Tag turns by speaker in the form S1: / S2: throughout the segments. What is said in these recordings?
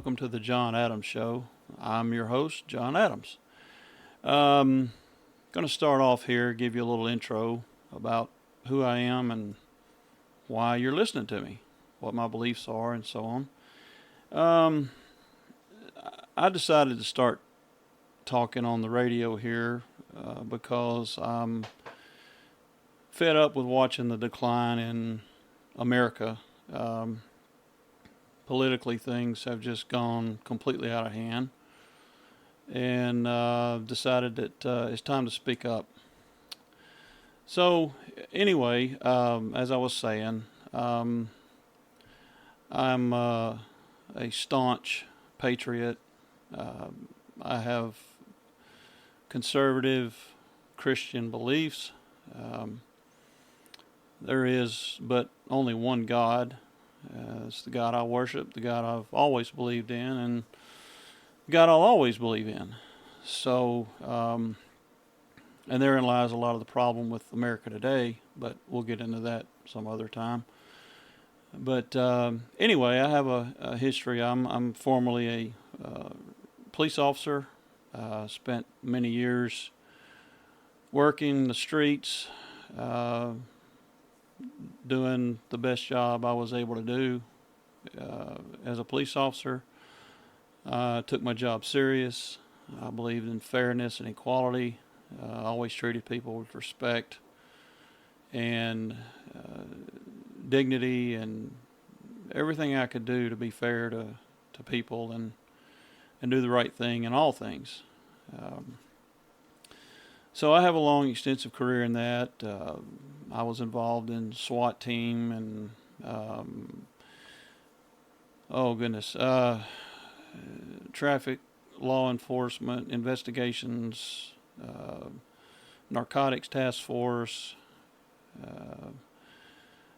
S1: welcome to the John Adams Show. I'm your host, John Adams. Um, Going to start off here, give you a little intro about who I am and why you're listening to me, what my beliefs are, and so on. Um, I decided to start talking on the radio here because I'm fed up with watching the decline in America. Um, Politically, things have just gone completely out of hand, and decided that it's time to speak up. So, anyway, as I was saying, I'm a staunch patriot. Uh, I have conservative Christian beliefs. Um, there is but only one God. It's the God I worship, the God I've always believed in, and the God I'll always believe in. So, and therein lies a lot of the problem with America today, but we'll get into that some other time. But anyway, I have a history. I'm formerly a police officer. Spent many years working the streets, uh, doing the best job I was able to do as a police officer. I took my job serious. I believed in fairness and equality. I always treated people with respect and uh, dignity and everything I could do to be fair to people and do the right thing in all things. Um, so I have a long, extensive career in that. I was involved in SWAT team and oh goodness, traffic law enforcement investigations, narcotics task force. Uh,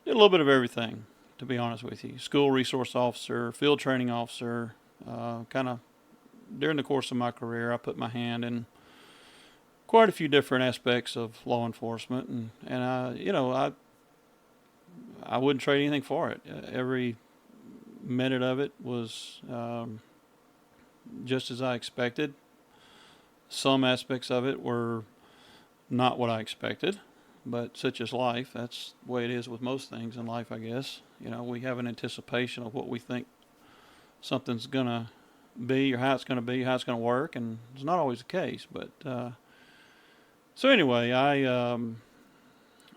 S1: did a little bit of everything, to be honest with you. School resource officer, field training officer. Kind of during the course of my career, I put my hand in quite a few different aspects of law enforcement, and I wouldn't trade anything for it. Every minute of it was just as I expected. Some aspects of it were not what I expected, but such is life. That's the way it is with most things in life, I guess. We have an anticipation of what we think something's going to be or how it's going to be, how it's going to work, and it's not always the case. But so anyway,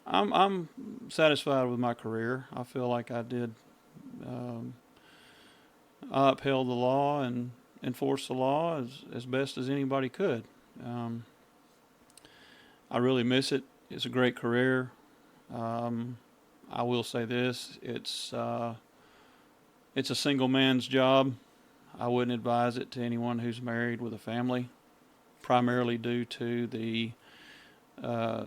S1: I'm satisfied with my career. I feel like I did. Um, I upheld the law and enforced the law as best as anybody could. Um, I really miss it. It's a great career. Um, I will say this: it's a single man's job. I wouldn't advise it to anyone who's married with a family, primarily due to the uh,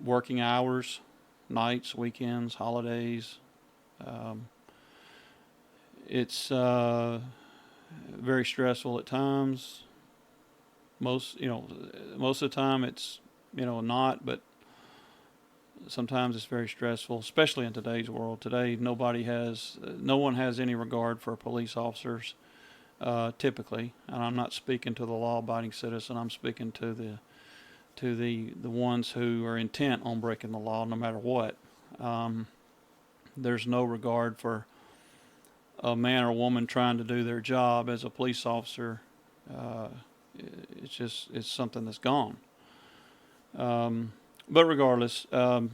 S1: working hours, nights, weekends, holidays. Um, it's very stressful at times. Most of the time it's not, but sometimes it's very stressful, especially in today's world. Today, no one has any regard for police officers. Typically, and I'm not speaking to the law-abiding citizen. I'm speaking to the ones who are intent on breaking the law, no matter what. Um, there's no regard for a man or woman trying to do their job as a police officer. Uh, it's something that's gone. Um, but regardless, for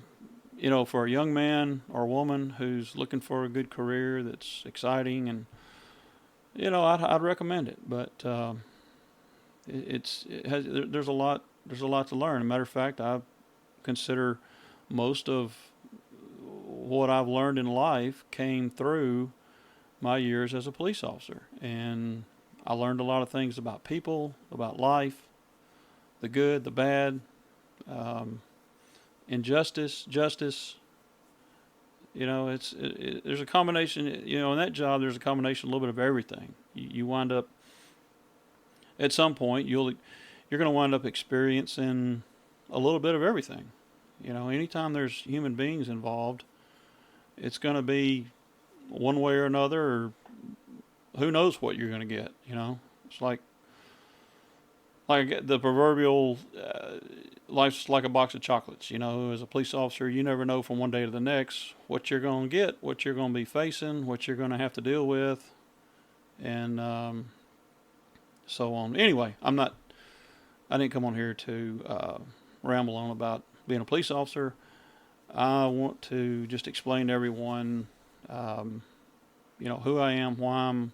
S1: a young man or woman who's looking for a good career that's exciting, and I'd recommend it. But there's a lot to learn. As a matter of fact, I consider most of what I've learned in life came through my years as a police officer, and I learned a lot of things about people, about life, the good, the bad, um, injustice, justice. There's a combination. In that job, there's a combination, a little bit of everything. You wind up at some point you're going to wind up experiencing a little bit of everything. Anytime there's human beings involved, it's going to be one way or another, or who knows what you're going to get? It's like the proverbial life's like a box of chocolates. As a police officer, you never know from one day to the next what you're going to get, what you're going to be facing, what you're going to have to deal with, and so on. Anyway, I didn't come on here to ramble on about being a police officer. I want to just explain to everyone, who I am, why I'm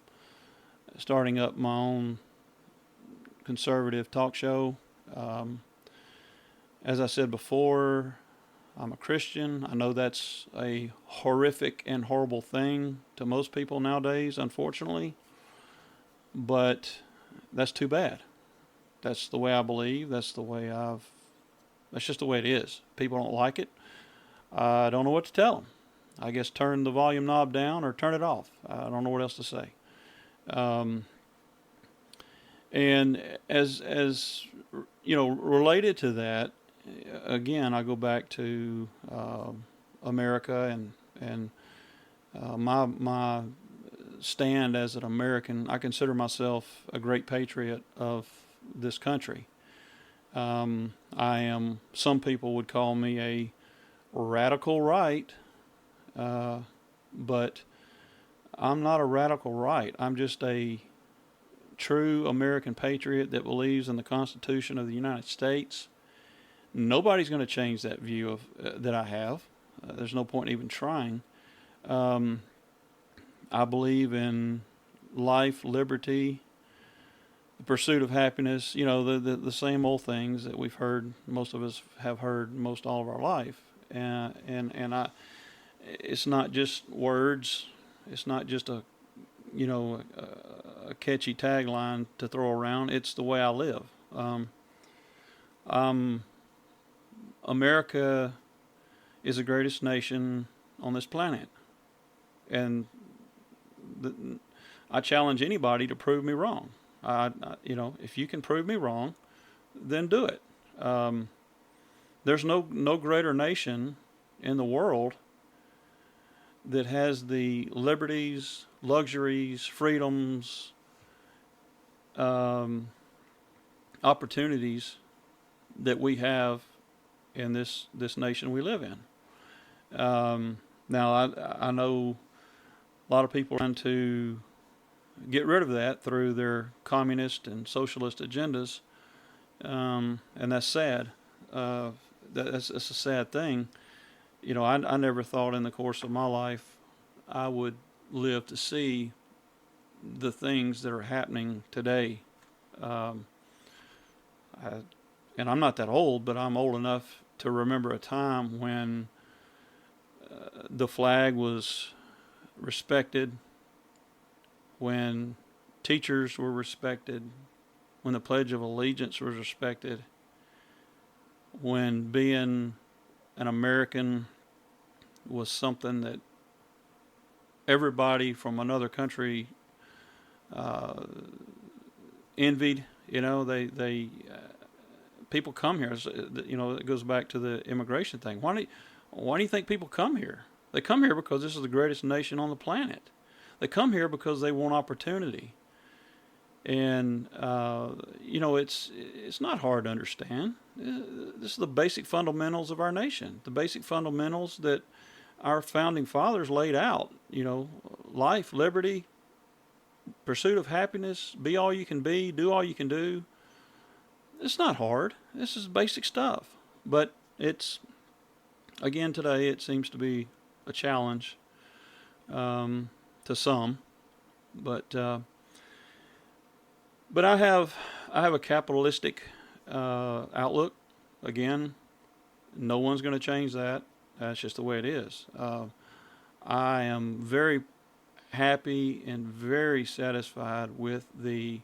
S1: starting up my own conservative talk show. As I said before, I'm a Christian. I know that's a horrific and horrible thing to most people nowadays, unfortunately, but that's too bad. That's the way I believe. That's just the way it is. People don't like it. I don't know what to tell them. I guess turn the volume knob down or turn it off. I don't know what else to say. And as related to that, again, I go back to America and my stand as an American. I consider myself a great patriot of this country. Some people would call me a radical right, but I'm not a radical right. I'm just a true American patriot that believes in the Constitution of the United States. Nobody's going to change that view of that I have. There's no point in even trying. I believe in life, liberty, the pursuit of happiness. The same old things that we've heard. Most of us have heard most all of our life. And it's not just words. It's not just a catchy tagline to throw around. It's the way I live. America is the greatest nation on this planet, and I challenge anybody to prove me wrong. If you can prove me wrong, then do it. There's no greater nation in the world that has the liberties, luxuries, freedoms, opportunities that we have in this nation we live in. Now, I know a lot of people are trying to get rid of that through their communist and socialist agendas, and that's sad. That's a sad thing. I never thought in the course of my life I would live to see the things that are happening today. And I'm not that old, but I'm old enough to remember a time when the flag was respected, when teachers were respected, when the Pledge of Allegiance was respected, when being an American was something that everybody from another country envied. People come here. It goes back to the immigration thing. Why do you think people come here? They come here because this is the greatest nation on the planet. They come here because they want opportunity. And it's not hard to understand. This is the basic fundamentals of our nation, the basic fundamentals that our founding fathers laid out. Life, liberty, pursuit of happiness, be all you can be, do all you can do. It's not hard. This is basic stuff. But today it seems to be a challenge to some. But I have a capitalistic outlook. Again, no one's going to change that. That's just the way it is. I am very happy and very satisfied with the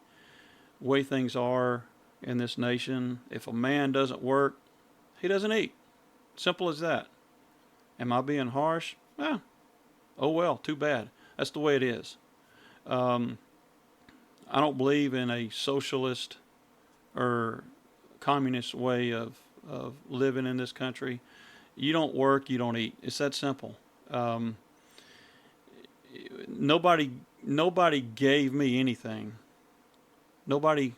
S1: way things are in this nation. If a man doesn't work, he doesn't eat. Simple as that. Am I being harsh? Oh well, too bad. That's the way it is. I don't believe in a socialist or communist way of living in this country. You don't work, you don't eat. It's that simple. Nobody nobody gave me anything. Nobody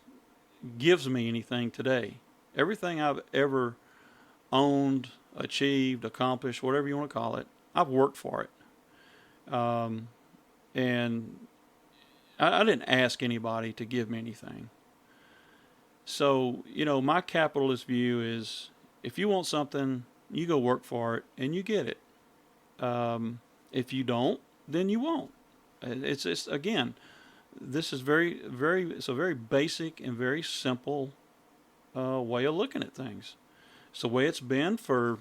S1: gives me anything today. Everything I've ever owned, achieved, accomplished, whatever you want to call it, I've worked for it. And I didn't ask anybody to give me anything. So, my capitalist view is if you want something, you go work for it and you get it. If you don't, then you won't. It's again, this is it's a very basic and very simple way of looking at things. It's the way it's been for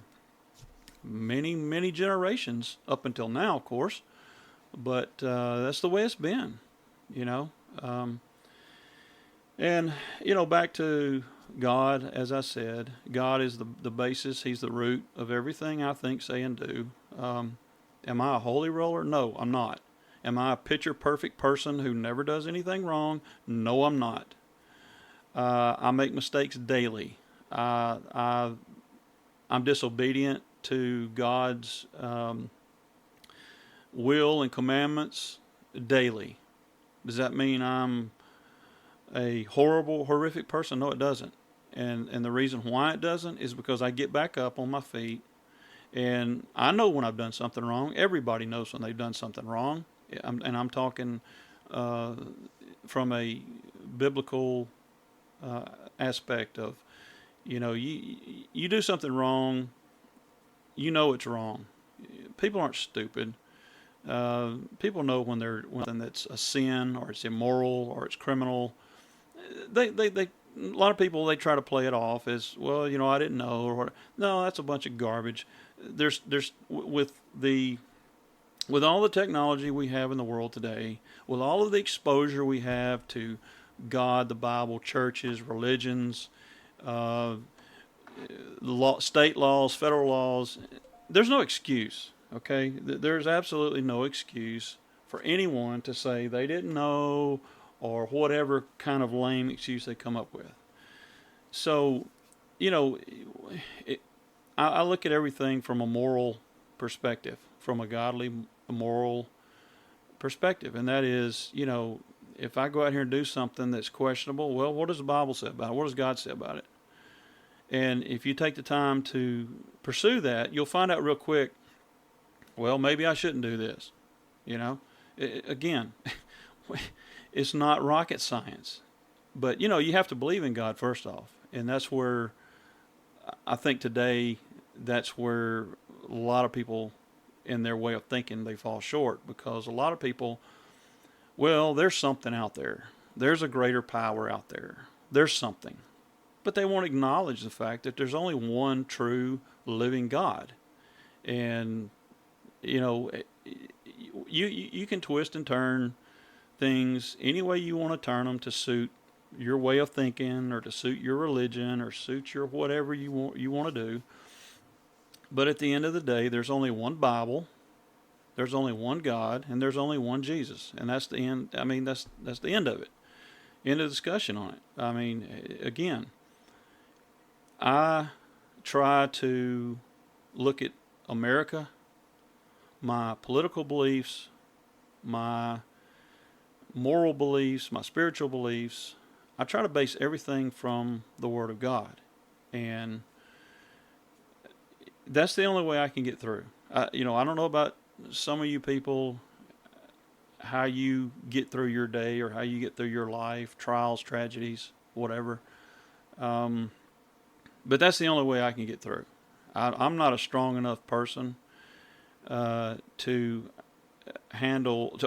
S1: many, many generations up until now, of course. But that's the way it's been, you know. And, back to God, as I said, God is the basis. He's the root of everything I think, say, and do. Am I a holy roller? No, I'm not. Am I a picture perfect person who never does anything wrong? No, I'm not. I make mistakes daily. I'm disobedient to God's will and commandments daily. Does that mean I'm a horrific person? No, it doesn't. And the reason why it doesn't is because I get back up on my feet, and I know when I've done something wrong. Everybody knows when they've done something wrong. I'm talking from a biblical aspect of, you do something wrong, it's wrong. People aren't stupid. People know when that's a sin or it's immoral or it's criminal. They a lot of people, they try to play it off as, well, I didn't know, or what. No, that's a bunch of garbage. There's with all the technology we have in the world today, with all of the exposure we have to God, the Bible, churches, religions, state laws, federal laws, there's no excuse. Okay, there's absolutely no excuse for anyone to say they didn't know or whatever kind of lame excuse they come up with. So, I look at everything from a moral perspective, from a godly, moral perspective, and that is, if I go out here and do something that's questionable, well, what does the Bible say about it? What does God say about it? And if you take the time to pursue that, you'll find out real quick, well, maybe I shouldn't do this. Again, it's not rocket science. But, you have to believe in God first off. And that's where I think today, that's where a lot of people in their way of thinking, they fall short. Because a lot of people, well, there's something out there. There's a greater power out there. There's something. But they won't acknowledge the fact that there's only one true living God. And you can twist and turn things any way you want to turn them to suit your way of thinking, or to suit your religion, or suit your whatever you want to do. But at the end of the day, there's only one Bible, there's only one God, and there's only one Jesus, and that's the end. I mean, that's the end of it. End of discussion on it. I mean, again, I try to look at America, my political beliefs, my moral beliefs, my spiritual beliefs. I try to base everything from the Word of God. And that's the only way I can get through. I don't know about some of you people, how you get through your day or how you get through your life, trials, tragedies, whatever. But that's the only way I can get through. I'm not a strong enough person to handle,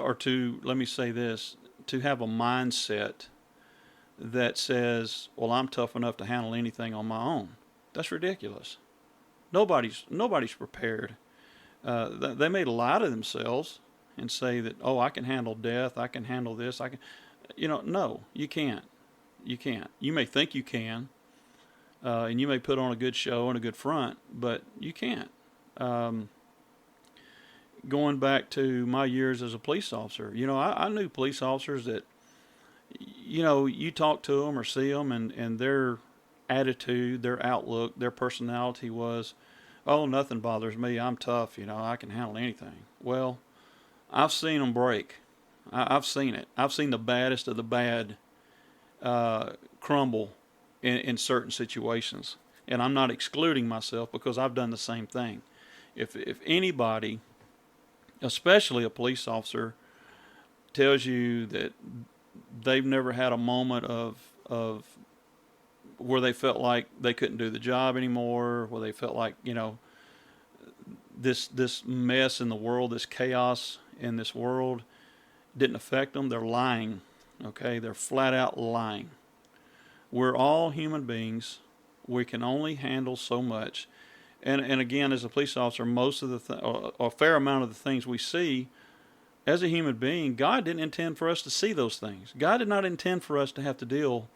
S1: let me say this, to have a mindset that says, well, I'm tough enough to handle anything on my own. That's ridiculous. Nobody's prepared. They may lie to themselves and say that, oh, I can handle death, I can handle this, I can, no, you can't. You can't. You may think you can, and you may put on a good show and a good front, but you can't. Going back to my years as a police officer, I knew police officers that, you talk to them or see them, and their attitude, their outlook, their personality was, oh, nothing bothers me. I'm tough. I can handle anything. Well, I've seen them break. I've seen it. I've seen the baddest of the bad crumble in certain situations. And I'm not excluding myself because I've done the same thing. If anybody, especially a police officer, tells you that they've never had a moment of where they felt like they couldn't do the job anymore, where they felt like, this mess in the world, this chaos in this world didn't affect them, they're lying. Okay, they're flat out lying. We're all human beings. We can only handle so much. And again, as a police officer, most of or a fair amount of the things we see, as a human being, God didn't intend for us to see those things. God did not intend for us to have to deal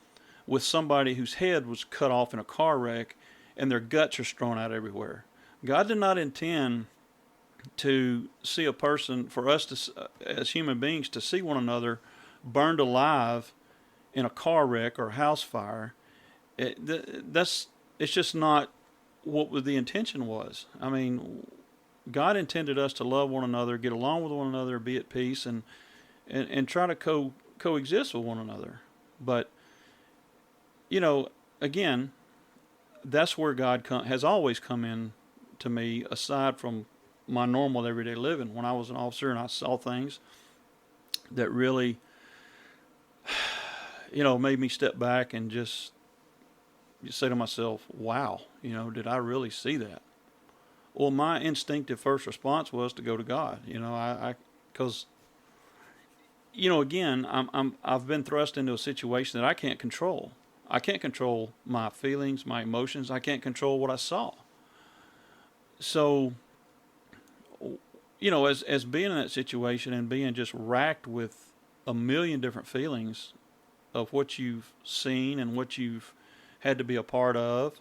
S1: with somebody whose head was cut off in a car wreck and their guts are strewn out everywhere. God did not intend to see a person, for us to, as human beings, to see one another burned alive in a car wreck or a house fire. It's just not what the intention was. I mean, God intended us to love one another, get along with one another, be at peace, and try to coexist with one another. But again, that's where God has always come in to me, aside from my normal everyday living. When I was an officer and I saw things that really, made me step back and just say to myself, wow, did I really see that? Well, my instinctive first response was to go to God. Because again, I've been thrust into a situation that I can't control. I can't control my feelings, my emotions. I can't control what I saw. So, as being in that situation and being just racked with a million different feelings of what you've seen and what you've had to be a part of,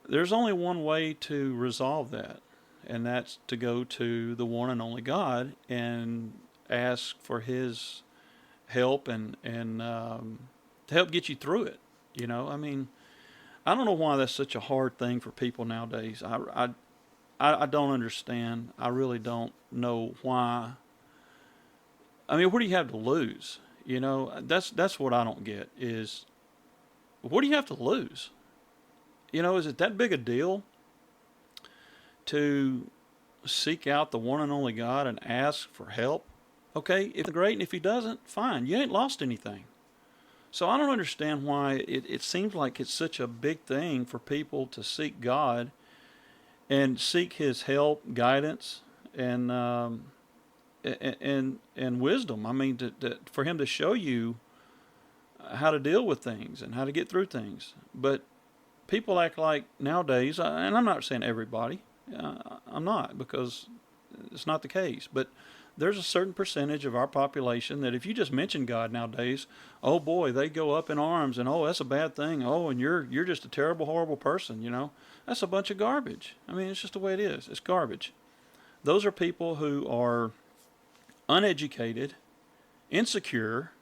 S1: there's only one way to resolve that, and that's to go to the one and only God and ask for His help and to help get you through it. I mean, I don't know why that's such a hard thing for people nowadays. I don't understand. I really don't know why. I mean, what do you have to lose? That's what I don't get is, what do you have to lose? Is it that big a deal to seek out the one and only God and ask for help? Okay, if great, and if He doesn't, fine. You ain't lost anything. So I don't understand why it seems like it's such a big thing for people to seek God and seek His help, guidance, and wisdom. I mean, for Him to show you how to deal with things and how to get through things. But people act like nowadays, and I'm not saying everybody, I'm not, because it's not the case, but there's a certain percentage of our population that if you just mention God nowadays, oh boy, they go up in arms and, oh, that's a bad thing. Oh, and you're just a terrible, horrible person, That's a bunch of garbage. I mean, it's just the way it is. It's garbage. Those are people who are uneducated, insecure,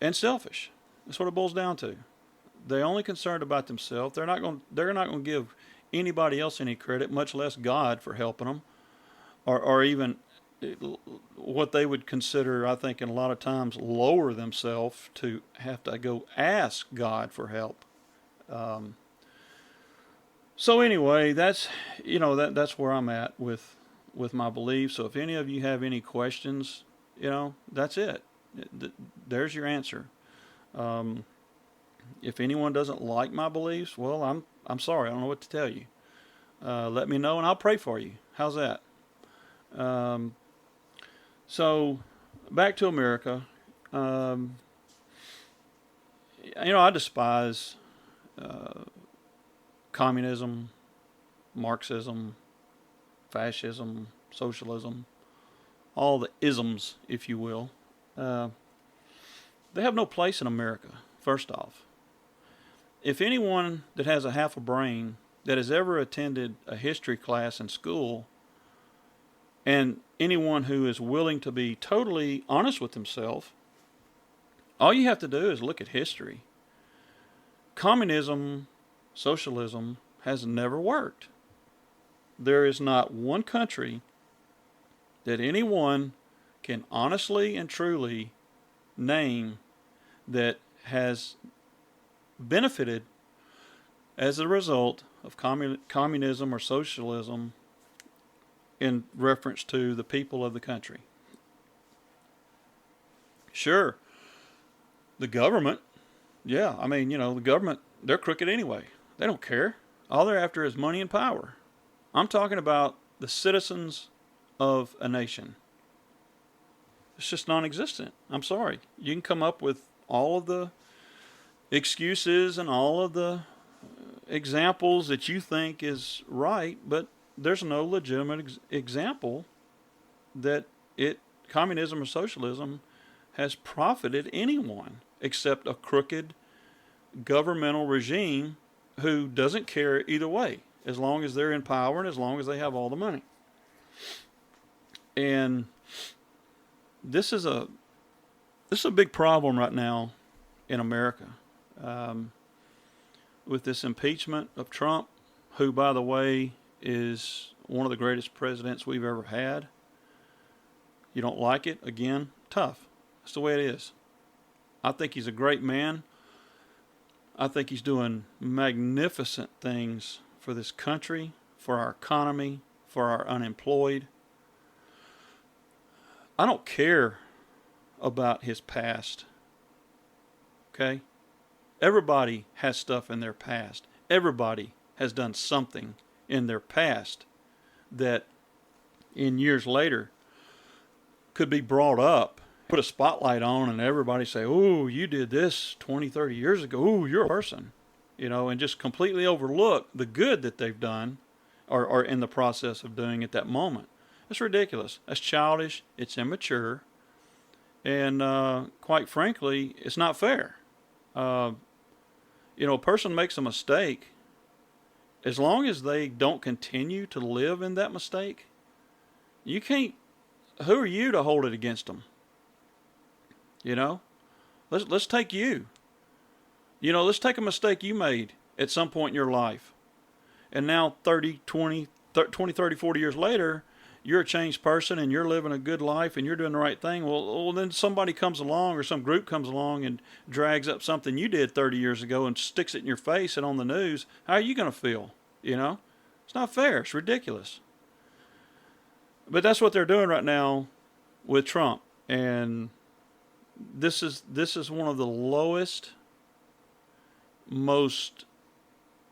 S1: and selfish. That's what it boils down to. They're only concerned about themselves. They're not going to give anybody else any credit, much less God, for helping them, or even what they would consider, I think, in a lot of times, lower themselves to have to go ask God for help. So anyway, that's that's where I'm at with my beliefs. So if any of you have any questions, that's it. There's your answer. If anyone doesn't like my beliefs, well, I'm sorry. I don't know what to tell you. Let me know and I'll pray for you. How's that? So back to America. I despise communism, Marxism, fascism, socialism, all the isms, if you will. They have no place in America, first off. If anyone that has a half a brain that has ever attended a history class in school, and anyone who is willing to be totally honest with himself, all you have to do is look at history. Communism, socialism has never worked. There is not one country that anyone can honestly and truly name that has benefited as a result of communism or socialism in reference to the people of the country? Sure, the government, yeah, I mean, the government, they're crooked anyway. They don't care. All they're after is money and power. I'm talking about the citizens of a nation. It's just non-existent. I'm sorry. You can come up with all of the excuses and all of the examples that you think is right, but there's no legitimate example that communism or socialism has profited anyone except a crooked governmental regime who doesn't care either way, as long as they're in power and as long as they have all the money. And this is a big problem right now in America, with this impeachment of Trump, who, by the way, is one of the greatest presidents we've ever had. You don't like it? Again, tough. That's the way it is. I think he's a great man. I think he's doing magnificent things for this country, for our economy, for our unemployed. I don't care about his past. Okay? Everybody has stuff in their past. Everybody has done something in their past that in years later could be brought up, put a spotlight on, and everybody say, oh, you did this 20, 30 years ago. Oh, you're a person. And just completely overlook the good that they've done or in the process of doing at that moment. It's ridiculous. That's childish. It's immature. And quite frankly, it's not fair. A person makes a mistake. As long as they don't continue to live in that mistake, you can't. Who are you to hold it against them? Let's take you. Let's take a mistake you made at some point in your life. And now 30, 20, 30, 40 years later, you're a changed person and you're living a good life and you're doing the right thing. Well, then somebody comes along or some group comes along and drags up something you did 30 years ago and sticks it in your face and on the news. How are you going to feel? It's not fair. It's ridiculous. But that's what they're doing right now with Trump. And this is one of the lowest, most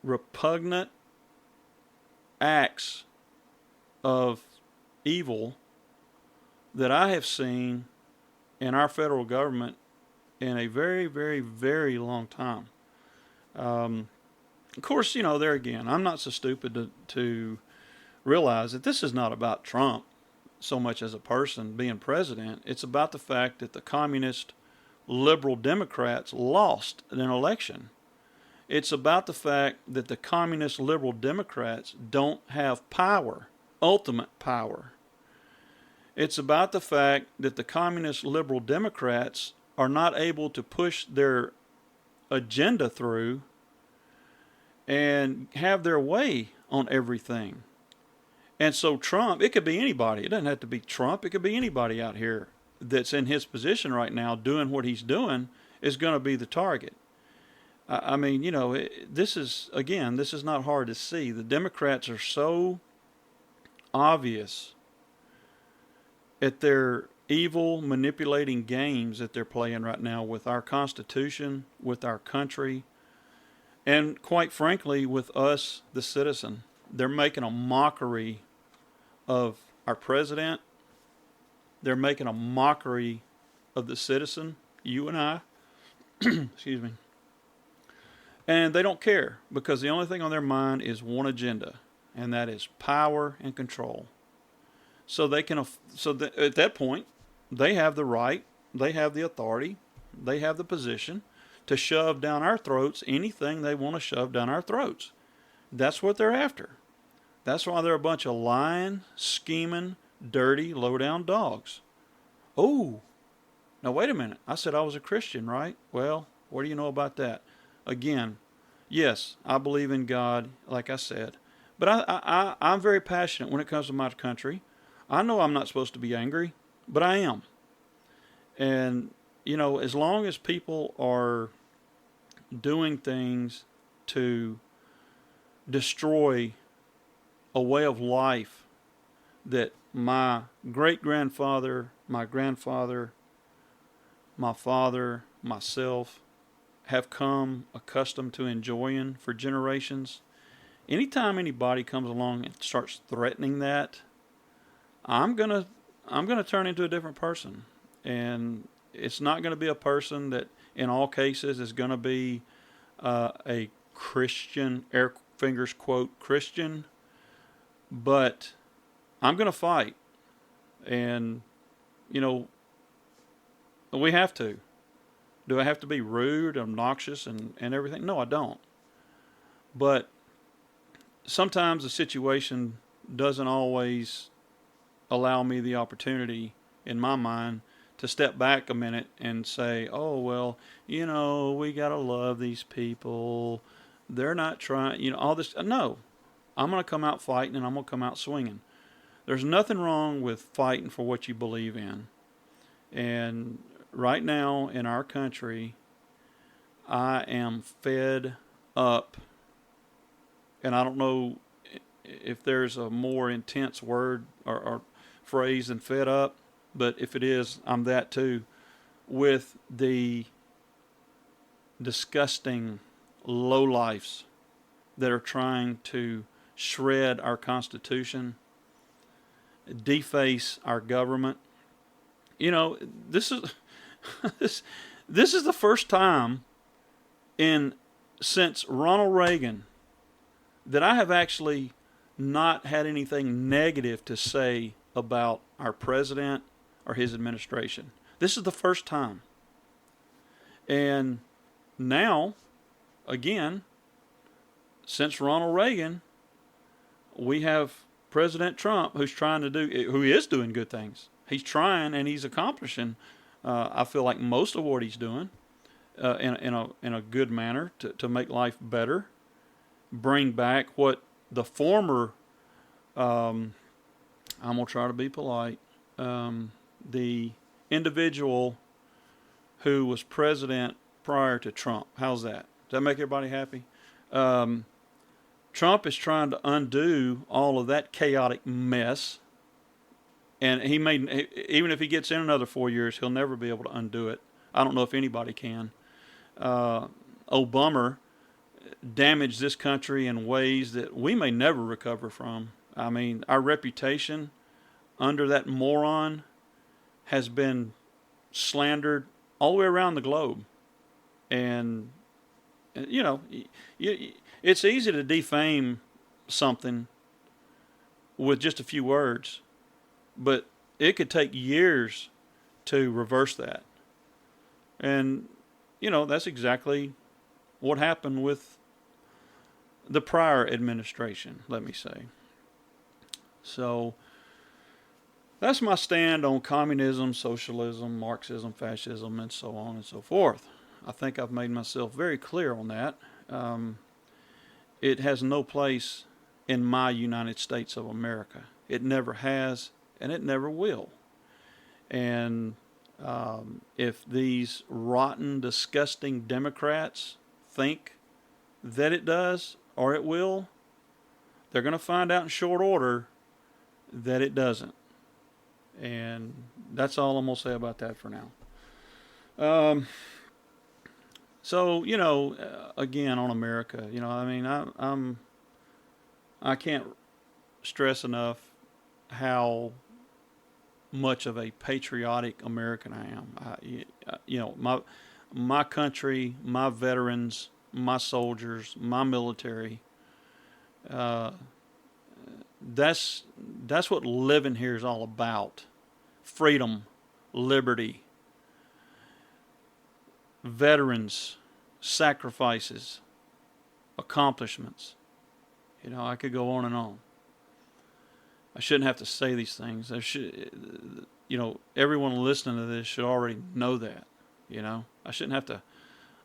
S1: repugnant acts of evil that I have seen in our federal government in a very, very, very long time. Of course, there again, I'm not so stupid to realize that this is not about Trump so much as a person being president. It's about the fact that the communist liberal Democrats lost an election. It's about the fact that the communist liberal Democrats don't have power, ultimate power. It's about the fact that the communist liberal Democrats are not able to push their agenda through and have their way on everything. And so Trump, it could be anybody. It doesn't have to be Trump. It could be anybody out here that's in his position right now doing what he's doing is going to be the target. I mean, this is not hard to see. The Democrats are so obvious at their evil manipulating games that they're playing right now with our Constitution, with our country, and quite frankly, with us, the citizen. They're making a mockery of our president. They're making a mockery of the citizen, you and I. Excuse me. And they don't care because the only thing on their mind is one agenda, and that is power and control. So they can, at that point, they have the right, they have the authority, they have the position to shove down our throats anything they want to shove down our throats. That's what they're after. That's why they're a bunch of lying, scheming, dirty, low-down dogs. Oh, now wait a minute. I said I was a Christian, right? Well, what do you know about that? Again, yes, I believe in God, like I said. But I'm very passionate when it comes to my country. I know I'm not supposed to be angry. but I am. And, as long as people are doing things to destroy a way of life that my great grandfather, my grandfather, my father, myself have come accustomed to enjoying for generations, anytime anybody comes along and starts threatening that, I'm gonna I'm gonna turn into a different person, and it's not gonna be a person that, in all cases, is gonna be a Christian, air fingers quote Christian, but I'm gonna fight, and you know we have to. Do I have to be rude, obnoxious, and everything? No, I don't. But sometimes the situation doesn't always allow me the opportunity, in my mind, to step back a minute and say, oh, well, we got to love these people. They're not trying, all this. No, I'm going to come out fighting, and I'm going to come out swinging. There's nothing wrong with fighting for what you believe in. And right now in our country, I am fed up. And I don't know if there's a more intense word or phrase than fed up, but if it is, I'm that too, with the disgusting lowlifes that are trying to shred our Constitution, deface our government. This is this is the first time since Ronald Reagan that I have actually not had anything negative to say about our president or his administration. This is the first time. And now, again, since Ronald Reagan, we have President Trump who is doing good things. He's trying and he's accomplishing, I feel like, most of what he's doing in a good manner to make life better, bring back what the former, I'm going to try to be polite, the individual who was president prior to Trump. How's that? Does that make everybody happy? Trump is trying to undo all of that chaotic mess. And even if he gets in another 4 years, he'll never be able to undo it. I don't know if anybody can. Obama damaged this country in ways that we may never recover from. I mean, our reputation under that moron has been slandered all the way around the globe. And, it's easy to defame something with just a few words, but it could take years to reverse that. And, that's exactly what happened with the prior administration, let me say. So that's my stand on communism, socialism, Marxism, fascism, and so on and so forth. I think I've made myself very clear on that. It has no place in my United States of America. It never has, and it never will. And if these rotten, disgusting Democrats think that it does or it will, they're going to find out in short order that it doesn't. And that's all I'm going to say about that for now. So, again, on America, I can't stress enough how much of a patriotic American I am. My country, my veterans, my soldiers, my military. That's what living here is all about. Freedom, liberty, veterans, sacrifices, accomplishments. I could go on and on. I shouldn't have to say these things. Everyone listening to this should already know that. I shouldn't have to.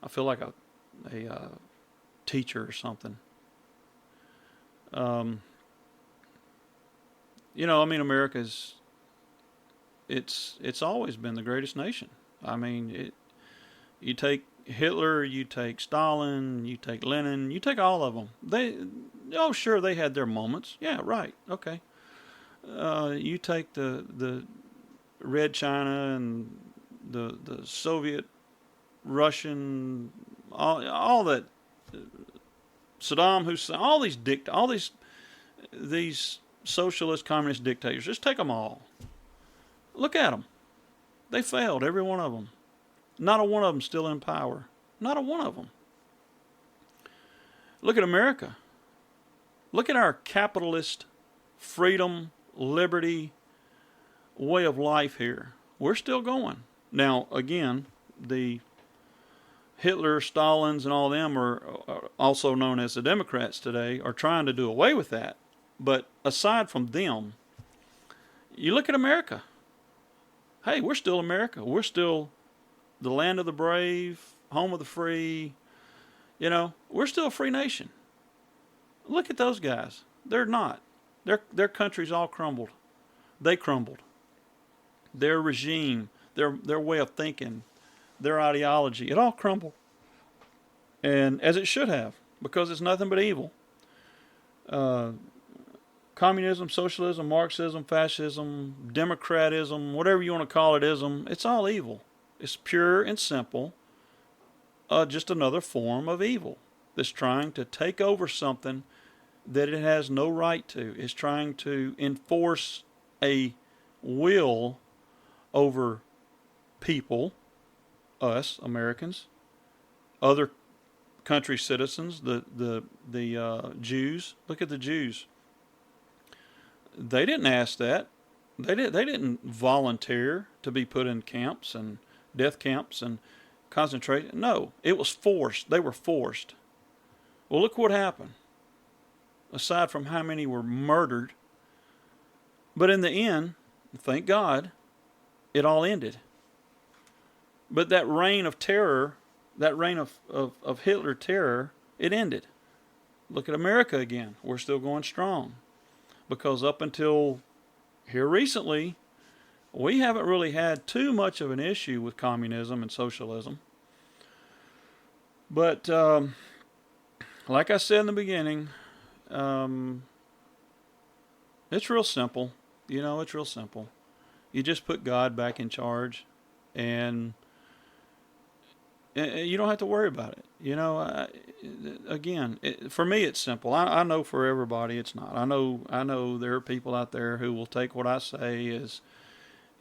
S1: I feel like a teacher or something. America's it's always been the greatest nation. I mean, you take Hitler, you take Stalin, you take Lenin, you take all of them. Oh, sure, they had their moments. Yeah, right. Okay. You take the Red China and the Soviet, Russian, all that, Saddam Hussein, all these socialist communist dictators. Just take them all. Look at them. They failed, every one of them. Not a one of them still in power. Not a one of them. Look at America. Look at our capitalist, freedom, liberty way of life here. We're still going. Now, again, the Hitler, Stalins, and all them are also known as the Democrats today, are trying to do away with that. But aside from them, you look at America. Hey, we're still America. We're still the land of the brave, home of the free. We're still a free nation. Look at those guys. They're not. Their country's all crumbled. They crumbled. Their regime, their way of thinking, their ideology, it all crumbled. And as it should have, because it's nothing but evil. Communism, socialism, Marxism, fascism, democratism, whatever you want to call it, ism, it's all evil. It's pure and simple, just another form of evil that's trying to take over something that it has no right to. It's trying to enforce a will over people, us Americans, other country citizens, the Jews. Look at the Jews. They didn't ask that. They didn't volunteer to be put in camps and death camps and concentration. No, it was forced. They were forced. Well, look what happened. Aside from how many were murdered, but in the end, thank God, it all ended. But that reign of terror, that reign of Hitler terror, it ended. Look at America again. We're still going strong. Because up until here recently, we haven't really had too much of an issue with communism and socialism. But like I said in the beginning, it's real simple. It's real simple. You just put God back in charge, and you don't have to worry about it. Again, for me, it's simple. I know for everybody, it's not. I know there are people out there who will take what I say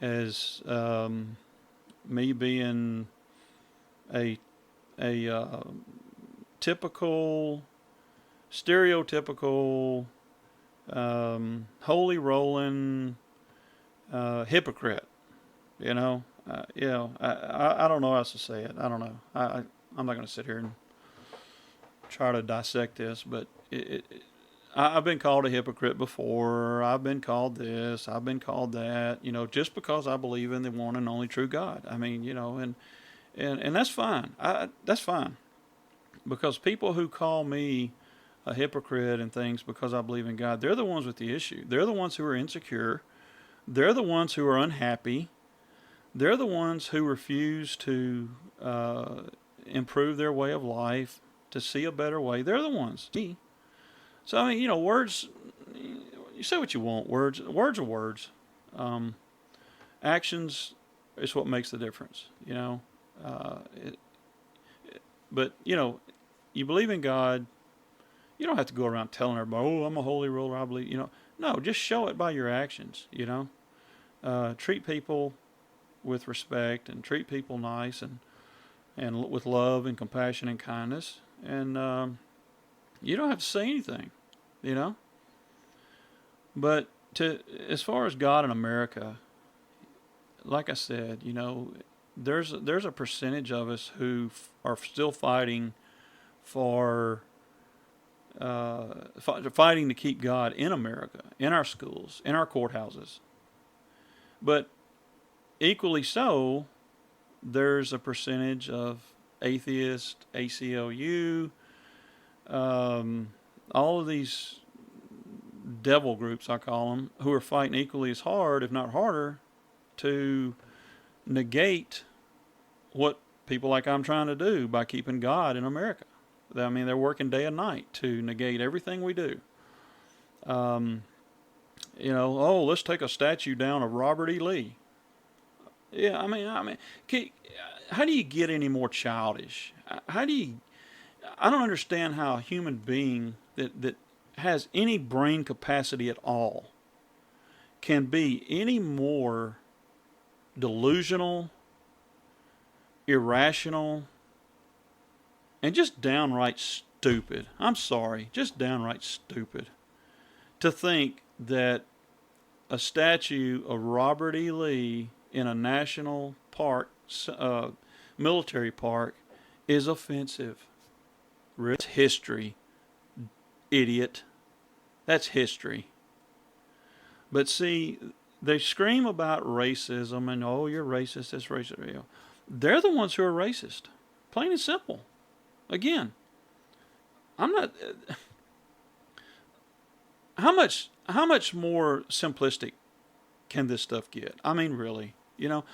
S1: as me being a typical, stereotypical, holy rolling hypocrite. I don't know how else to say it. I don't know. I'm not going to sit here and try to dissect this, but I've been called a hypocrite before. I've been called this. I've been called that. Just because I believe in the one and only true God. I mean, and that's fine. That's fine, because people who call me a hypocrite and things because I believe in God, they're the ones with the issue. They're the ones who are insecure. They're the ones who are unhappy. They're the ones who refuse to improve their way of life, to see a better way. They're the ones. So, I mean, words, you say what you want. Words are words. Actions is what makes the difference, But, you believe in God. You don't have to go around telling everybody, oh, I'm a holy roller, I believe, No, just show it by your actions, Treat people with respect and treat people nice and with love and compassion and kindness. And you don't have to say anything, But as far as God in America, like I said, there's a percentage of us who are still fighting for fighting to keep God in America, in our schools, in our courthouses. But equally so, there's a percentage of atheists, ACLU, all of these devil groups, I call them, who are fighting equally as hard, if not harder, to negate what people like I'm trying to do by keeping God in America. I mean, they're working day and night to negate everything we do. Let's take a statue down of Robert E. Lee. Yeah, how do you get any more childish? How do you? I don't understand how a human being that has any brain capacity at all can be any more delusional, irrational, and just downright stupid. I'm sorry, just downright stupid to think that a statue of Robert E. Lee in a national park, military park, is offensive. It's history, idiot. That's history. But see, they scream about racism and, oh, you're racist, that's racist. They're the ones who are racist. Plain and simple. Again, I'm not. How much more simplistic can this stuff get? I mean, really.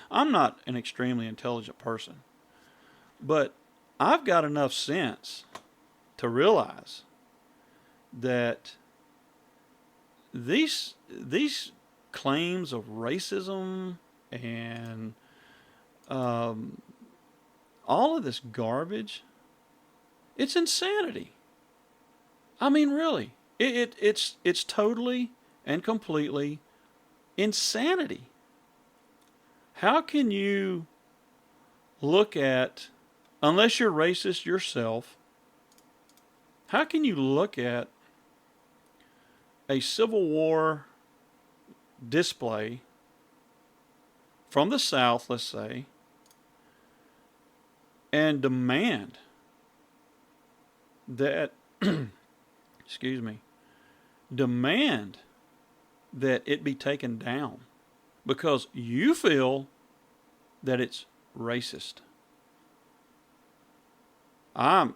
S1: I'm not an extremely intelligent person, but I've got enough sense to realize that these claims of racism and all of this garbage, it's insanity. I mean, really, it's totally and completely insanity. How can you look at, unless you're racist yourself, how can you look at a Civil War display from the South, let's say, and demand that, demand that it be taken down because you feel that it's racist? I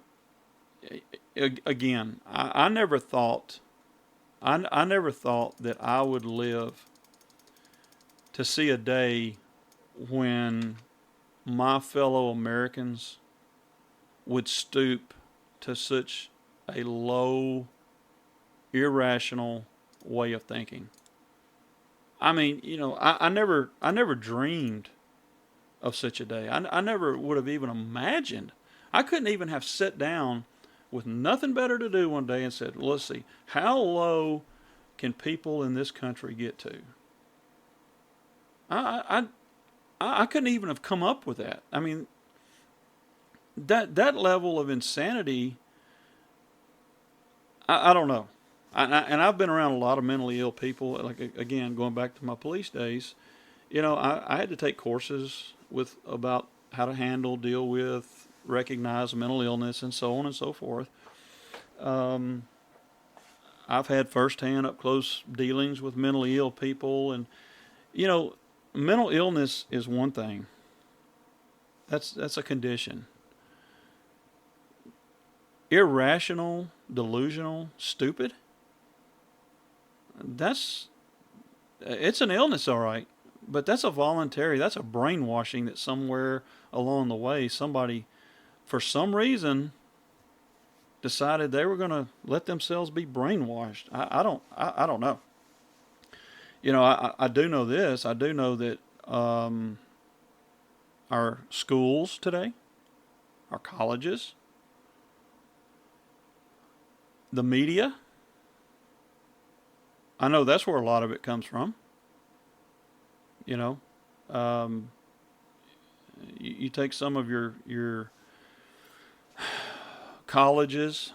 S1: never thought that I would live to see a day when my fellow Americans would stoop to such a low, irrational way of thinking. I mean, I never dreamed of such a day. I never would have even imagined. I couldn't even have sat down with nothing better to do one day and said, let's see, how low can people in this country get to? I couldn't even have come up with that. I mean, that level of insanity, I don't know. And I've been around a lot of mentally ill people. Like, again, going back to my police days, I had to take courses about how to handle, deal with, recognize mental illness, and so on and so forth. I've had firsthand, up close dealings with mentally ill people, and mental illness is one thing. That's a condition. Irrational, delusional, stupid. It's an illness, all right, but that's a brainwashing that somewhere along the way somebody, for some reason, decided they were going to let themselves be brainwashed. I don't know. I do know this. I do know that our schools today, our colleges, the media, I know that's where a lot of it comes from. You take some of your colleges.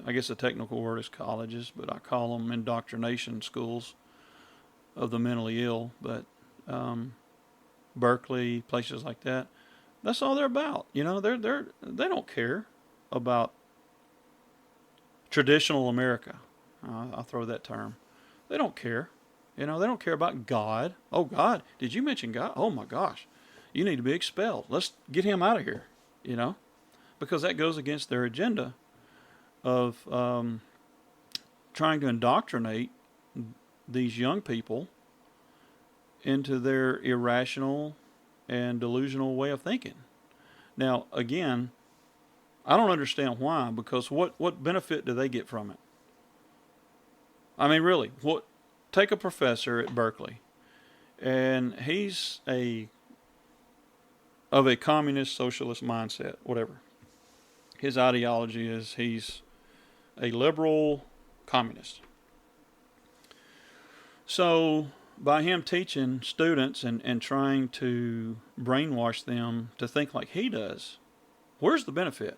S1: I guess the technical word is colleges, but I call them indoctrination schools of the mentally ill. But Berkeley, places like that, that's all they're about. They don't care about traditional America. I'll throw that term. They don't care. They don't care about God. Oh, God, did you mention God? Oh my gosh, you need to be expelled. Let's get him out of here. Because that goes against their agenda of trying to indoctrinate these young people into their irrational and delusional way of thinking. Now, again, I don't understand why, because what benefit do they get from it? I mean, really, take a professor at Berkeley, and he's of a communist socialist mindset, whatever. His ideology is he's a liberal communist. So by him teaching students and trying to brainwash them to think like he does, where's the benefit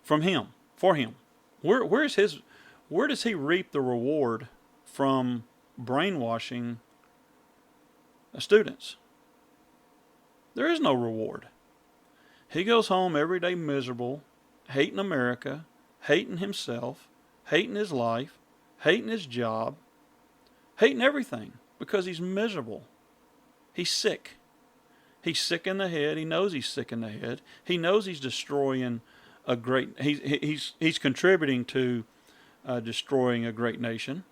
S1: from him, for him? Where does he reap the reward from brainwashing students? There is no reward. He goes home every day miserable, hating America, hating himself, hating his life, hating his job, hating everything because he's miserable. He's sick. He's sick in the head. He knows he's sick in the head. He knows he's destroying a great. He's contributing to destroying a great nation.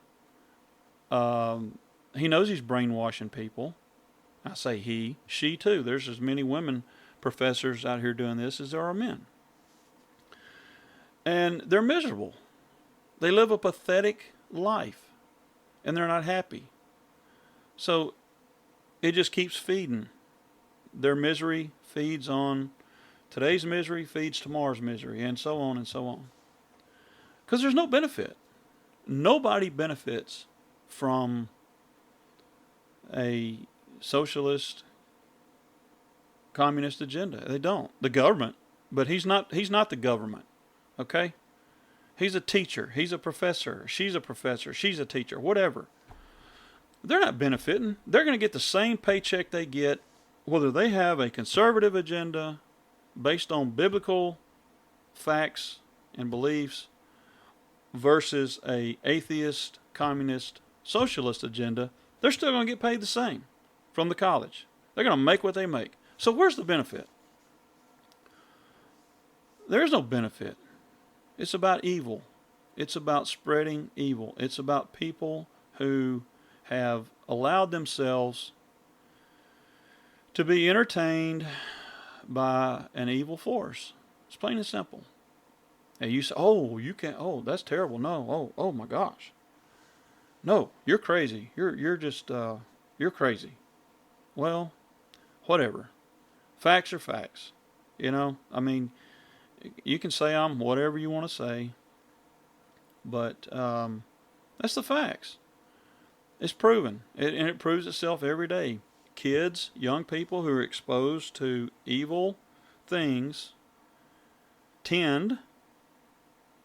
S1: He knows he's brainwashing people. I say he, she too. There's as many women professors out here doing this as there are men. And they're miserable. They live a pathetic life. And they're not happy. So it just keeps feeding. Their misery feeds on today's misery, feeds tomorrow's misery, and so on and so on. Because there's no benefit. Nobody benefits from a socialist, communist agenda. They don't. The government, but he's not the government. Okay? He's a teacher. He's a professor. She's a professor. She's a teacher. Whatever. They're not benefiting. They're going to get the same paycheck they get whether they have a conservative agenda based on biblical facts and beliefs versus a atheist, communist, socialist agenda. They're still going to get paid the same from the college. They're going to make what they make. So where's the benefit? There's no benefit. It's about evil. It's about spreading evil. It's about people who have allowed themselves to be entertained by an evil force. It's plain and simple. And you say, oh, you can't, oh, that's terrible. No, oh my gosh. No, you're crazy. You're just, you're crazy. Well, whatever. Facts are facts. You know, I mean, you can say I'm whatever you want to say, but that's the facts. It's proven, and it proves itself every day. Kids, young people who are exposed to evil things tend,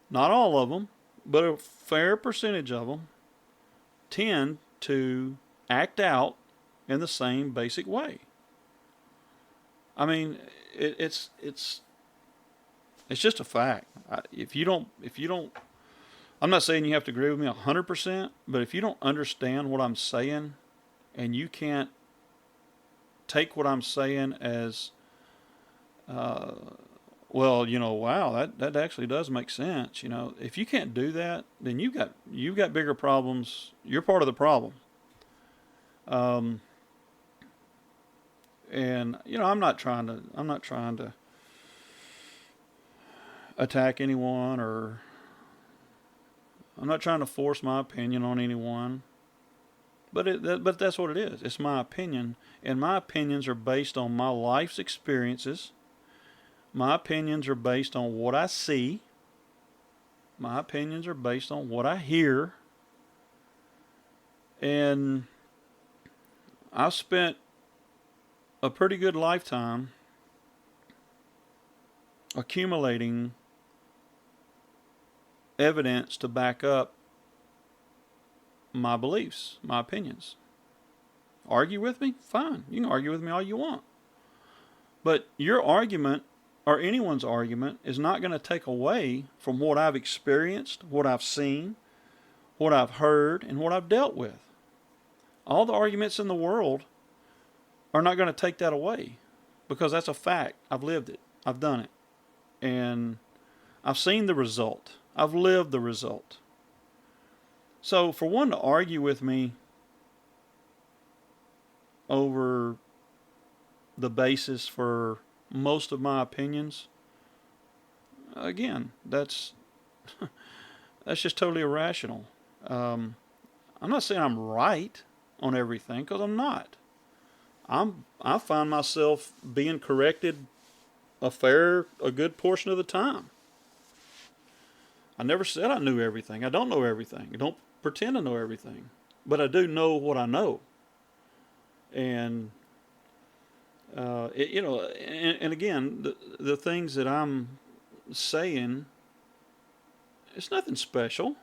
S1: not all of them, but a fair percentage of them, tend to act out in the same basic way. I mean, it's just a fact. If you don't, I'm not saying you have to agree with me 100%, but if you don't understand what I'm saying, and you can't take what I'm saying as, well, you know, wow, that actually does make sense. You know, if you can't do that, then you've got bigger problems. You're part of the problem. And you know, I'm not trying to attack anyone, or I'm not trying to force my opinion on anyone. But that's what it is. It's my opinion, and my opinions are based on my life's experiences. My opinions are based on what I see. My opinions are based on what I hear. And I've spent a pretty good lifetime accumulating evidence to back up my beliefs, my opinions. Argue with me? Fine. You can argue with me all you want. But your argument, or anyone's argument, is not going to take away from what I've experienced, what I've seen, what I've heard, and what I've dealt with. All the arguments in the world are not going to take that away, because that's a fact. I've lived it. I've done it. And I've seen the result. I've lived the result. So for one to argue with me over the basis for most of my opinions, again, that's that's just totally irrational. Um, I'm not saying I'm right on everything, because I'm not. I find myself being corrected a good portion of the time. I never said I knew everything. I don't know everything. I don't pretend to know everything, but I do know what I know. And and again, the things that I'm saying, it's nothing special.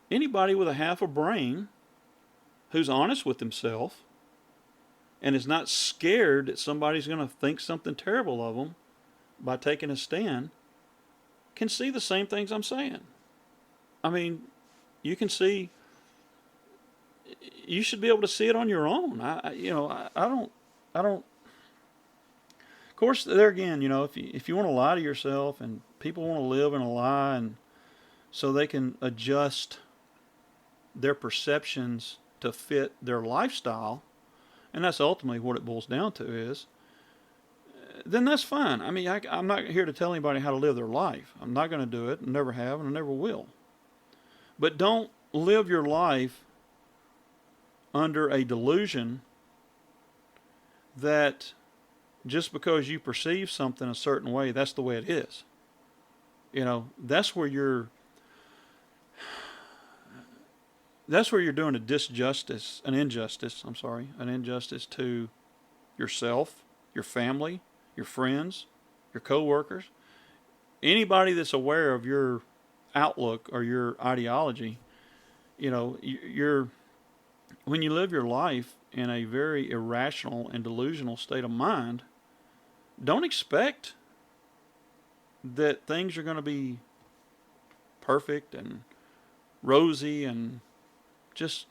S1: Anybody with a half a brain who's honest with himself and is not scared that somebody's going to think something terrible of them by taking a stand can see the same things I'm saying. I mean, you can see. You should be able to see it on your own. I don't. Of course, there again, if you want to lie to yourself, and people want to live in a lie, and so they can adjust their perceptions to fit their lifestyle, and that's ultimately what it boils down to is, then that's fine. I mean, I'm not here to tell anybody how to live their life. I'm not going to do it, and never have, and I never will. But don't live your life under a delusion that just because you perceive something a certain way, that's the way it is. That's where you're doing an injustice to yourself, your family, your friends, your coworkers, anybody that's aware of your outlook or your ideology. You're when you live your life in a very irrational and delusional state of mind, don't expect that things are going to be perfect and rosy and just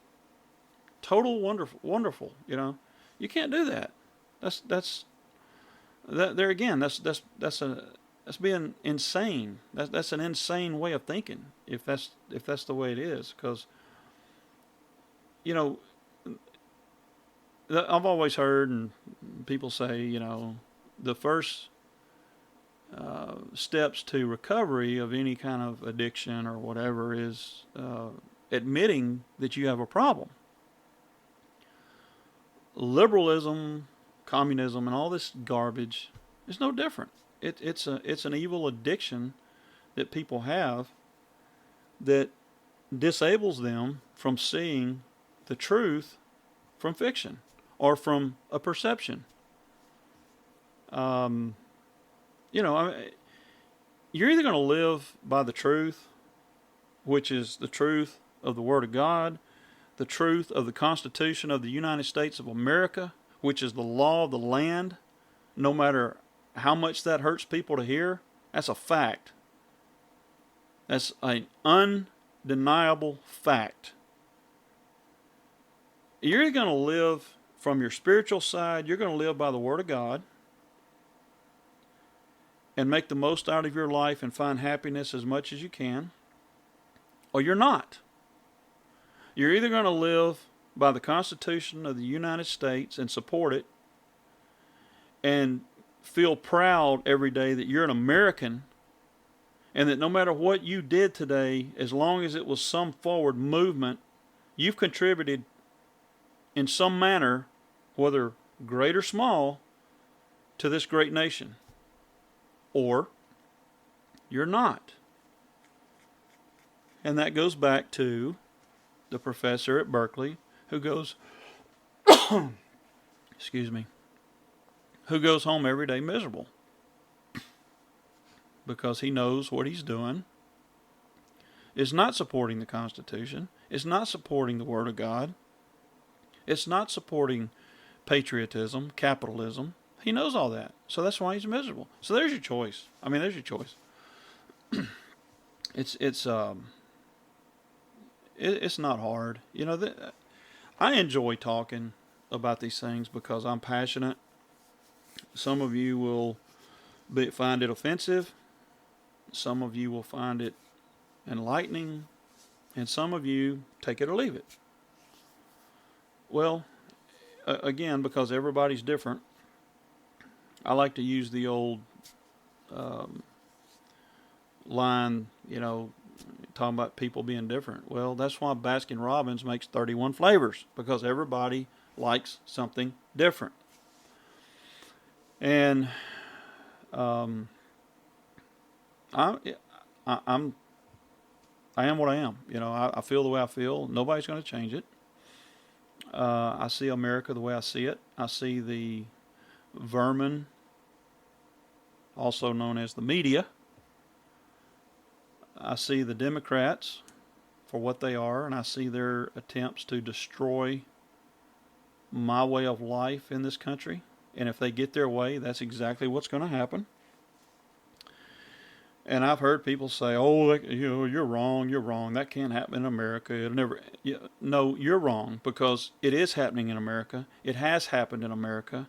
S1: total wonderful. You can't do that. There again. That's being insane. That's an insane way of thinking. If that's the way it is, because I've always heard and people say, the first steps to recovery of any kind of addiction or whatever is admitting that you have a problem. Liberalism, communism, and all this garbage is no different. It's an evil addiction that people have that disables them from seeing the truth from fiction or from a perception. You're either going to live by the truth, which is the truth of the Word of God, the truth of the Constitution of the United States of America, which is the law of the land, no matter how much that hurts people to hear. That's a fact. That's an undeniable fact. You're going to live from your spiritual side. You're going to live by the Word of God and make the most out of your life and find happiness as much as you can, or you're not. You're either going to live by the Constitution of the United States and support it and feel proud every day that you're an American and that no matter what you did today, as long as it was some forward movement, you've contributed in some manner, whether great or small, to this great nation. Or you're not. And that goes back to the professor at Berkeley who goes, who goes home every day miserable because he knows what he's doing is not supporting the Constitution, it's not supporting the Word of God, it's not supporting patriotism, capitalism. He knows all that, so that's why he's miserable. So there's your choice. There's your choice. It's not hard. I enjoy talking about these things because I'm passionate. Some of you will find it offensive. Some of you will find it enlightening. And some of you take it or leave it. Well, again, because everybody's different, I like to use the old um, line, talking about people being different. Well, that's why Baskin Robbins makes 31 flavors, because everybody likes something different. And um, I, I'm I am what I am. I feel the way I feel. Nobody's going to change it. I see America the way I see it. I see the vermin, also known as the media. I see the Democrats for what they are, and I see their attempts to destroy my way of life in this country. And if they get their way, that's exactly what's going to happen. And I've heard people say, "Oh, you're wrong. You're wrong. That can't happen in America. It'll never." Yeah, no, you're wrong, because it is happening in America. It has happened in America.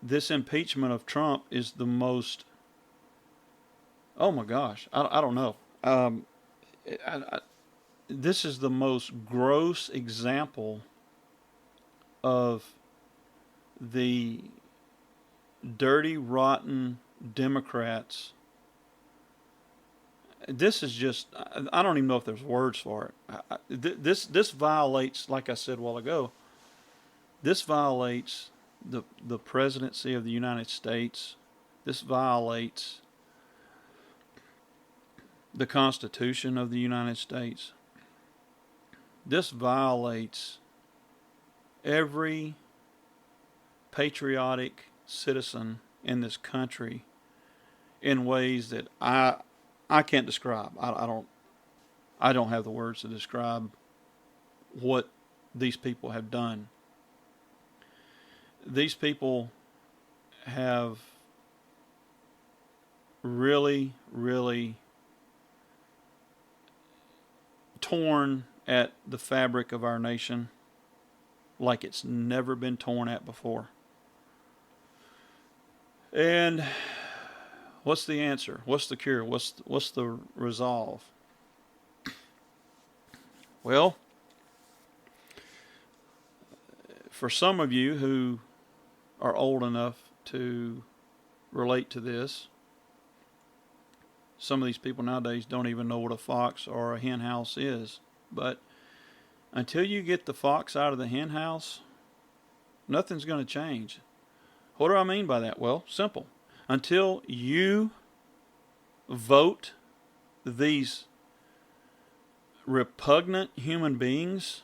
S1: This impeachment of Trump is the most. Oh my gosh, I don't know. This is the most gross example of the dirty, rotten Democrats. This is just, I don't even know if there's words for it. This violates, like I said a while ago, this violates the presidency of the United States. This violates the Constitution of the United States. This violates every patriotic citizen in this country in ways that I can't describe. I don't have the words to describe what these people have done. These people have really, really torn at the fabric of our nation like it's never been torn at before. And what's the answer? What's the cure? What's the resolve? Well, for some of you who are old enough to relate to this, some of these people nowadays don't even know what a fox or a hen house is. But until you get the fox out of the hen house, nothing's going to change. What do I mean by that? Well, simple. Until you vote these repugnant human beings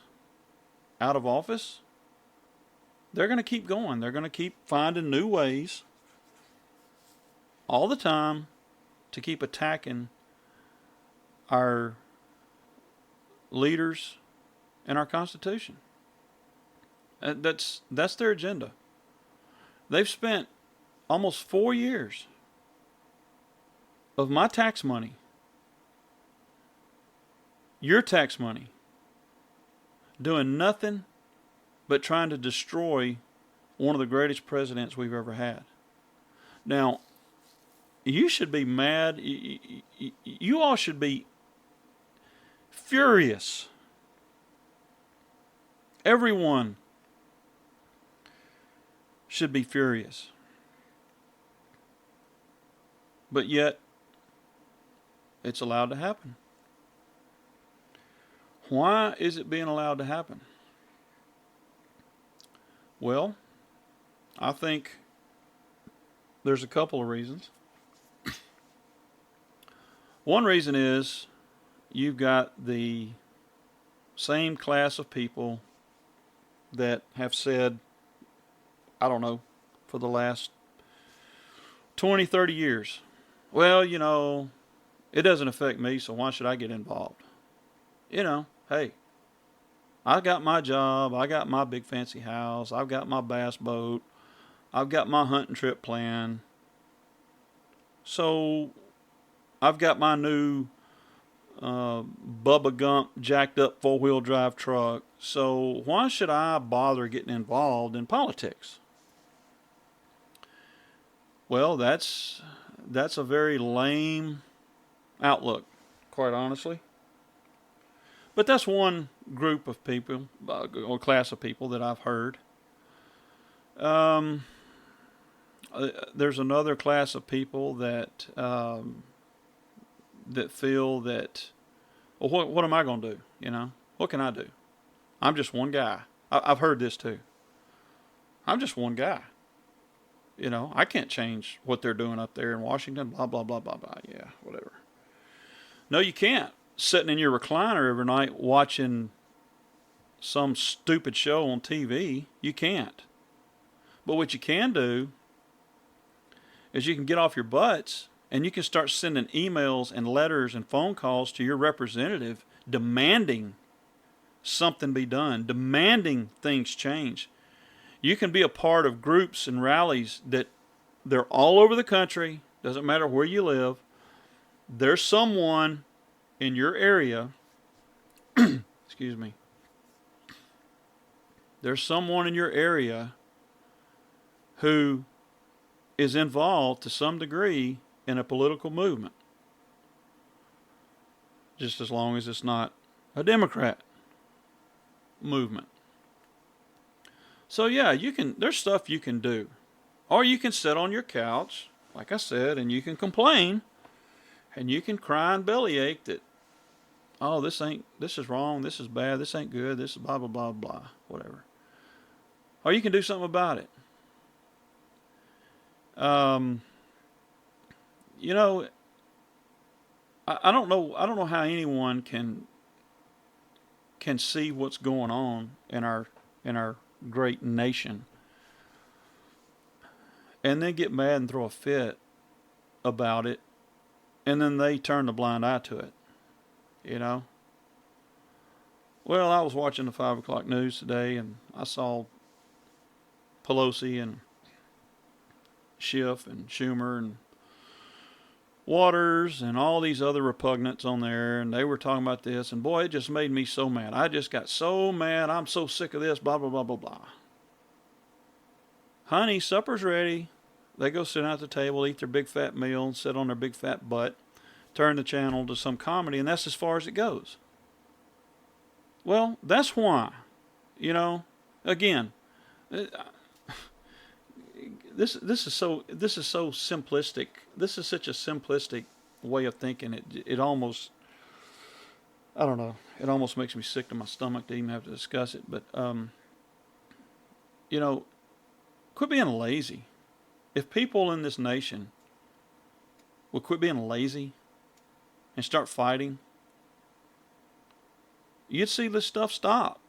S1: out of office, they're going to keep going. They're going to keep finding new ways all the time to keep attacking our leaders and our Constitution. That's their agenda. They've spent almost 4 years of my tax money, your tax money, doing nothing but trying to destroy one of the greatest presidents we've ever had. Now, you should be mad. You all should be furious. Everyone should be furious. But yet, it's allowed to happen. Why is it being allowed to happen? Well, I think there's a couple of reasons. One reason is you've got the same class of people that have said, I don't know, for the last 20, 30 years, well, it doesn't affect me, so why should I get involved? Hey, I got my job, I got my big fancy house, I've got my bass boat, I've got my hunting trip planned. So I've got my new Bubba Gump jacked up 4-wheel drive truck. So why should I bother getting involved in politics? Well, that's a very lame outlook, quite honestly. But that's one group of people, or class of people that I've heard. Um, there's another class of people that that feel that, well, what am I going to do? You know, what can I do? I'm just one guy. I've heard this too. I'm just one guy. You know, I can't change what they're doing up there in Washington. Blah blah blah blah blah. Yeah, whatever. No, you can't. Sitting in your recliner every night watching some stupid show on TV, you can't. But what you can do is you can get off your butts and you can start sending emails and letters and phone calls to your representative demanding something be done, demanding things change. You can be a part of groups and rallies that they're all over the country, doesn't matter where you live. There's someone in your area, excuse me, there's someone in your area who is involved to some degree in a political movement. Just as long as it's not a Democrat movement. So yeah, there's stuff you can do. Or you can sit on your couch, like I said, and you can complain and you can cry and bellyache that, oh, this is wrong, this is bad, this ain't good, this is blah blah blah blah, whatever. Or you can do something about it. You know, I don't know how anyone can see what's going on in our great nation and then get mad and throw a fit about it, and then they turn the blind eye to it. You know? Well, I was watching the 5 o'clock news today, and I saw Pelosi and Schiff and Schumer and Waters and all these other repugnants on there, and they were talking about this, and boy, it just made me so mad. I just got so mad. I'm so sick of this, blah, blah, blah, blah, blah. Honey, supper's ready. They go sit down at the table, eat their big fat meal, sit on their big fat butt, turn the channel to some comedy, and that's as far as it goes. Well, that's why. You know, again, this is so simplistic. This is such a simplistic way of thinking. It almost, I don't know. It almost makes me sick to my stomach to even have to discuss it. But you know, quit being lazy. If people in this nation would quit being lazy and start fighting, you'd see this stuff stop.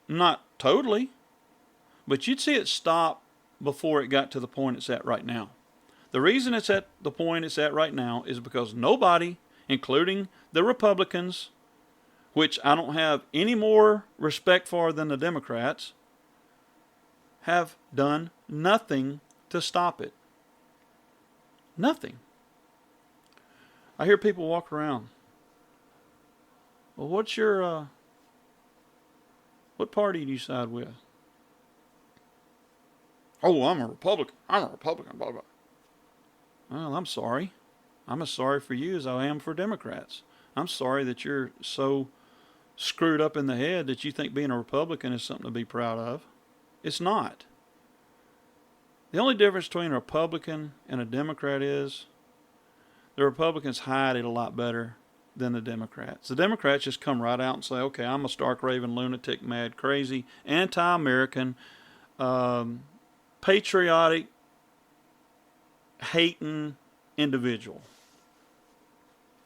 S1: Not totally, but you'd see it stop before it got to the point it's at right now. The reason it's at the point it's at right now is because nobody, including the Republicans, which I don't have any more respect for than the Democrats, have done nothing to stop it. Nothing. I hear people walk around. Well, what's your, what party do you side with? Oh, I'm a Republican. I'm a Republican, blah, blah. Well, I'm sorry. I'm as sorry for you as I am for Democrats. I'm sorry that you're so screwed up in the head that you think being a Republican is something to be proud of. It's not. The only difference between a Republican and a Democrat is the Republicans hide it a lot better than the Democrats. The Democrats just come right out and say, okay, I'm a stark raving lunatic, mad, crazy, anti-American, patriotic, hating individual.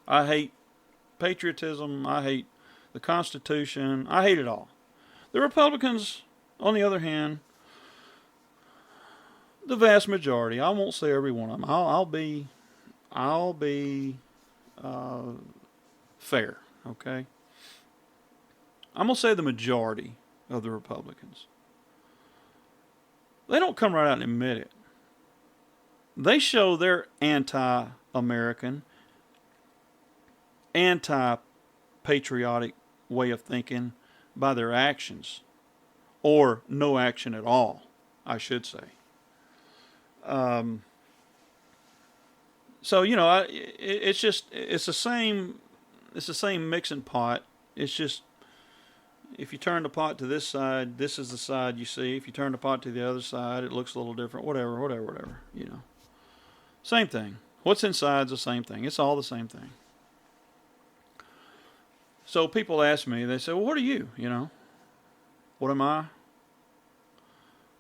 S1: I hate patriotism. I hate the Constitution. I hate it all. The Republicans, on the other hand, the vast majority, I won't say every one of them. I'll be fair, okay? I'm gonna say the majority of the Republicans. They don't come right out and admit it. They show their anti-American, anti-patriotic way of thinking by their actions, or no action at all, I should say. So you know, it's the same mixing pot. It's just if you turn the pot to this side, this is the side you see. If you turn the pot to the other side, it looks a little different. Whatever. Same thing. What's inside is the same thing. It's all the same thing. So people ask me, they say, well, what are you? What am I?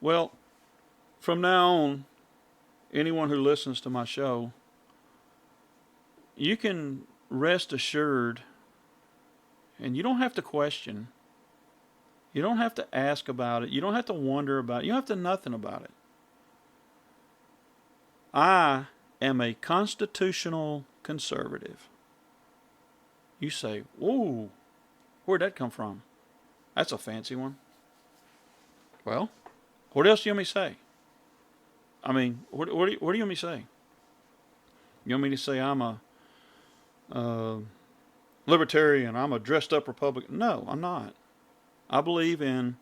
S1: Well, from now on, anyone who listens to my show, you can rest assured, and you don't have to question. You don't have to ask about it. You don't have to wonder about it. You don't have to nothing about it. I am a constitutional conservative. You say, whoa, where'd that come from? That's a fancy one. Well, what else do you want me to say? I mean, what do you want me to say? You want me to say I'm a libertarian, I'm a dressed up Republican? No, I'm not. I believe in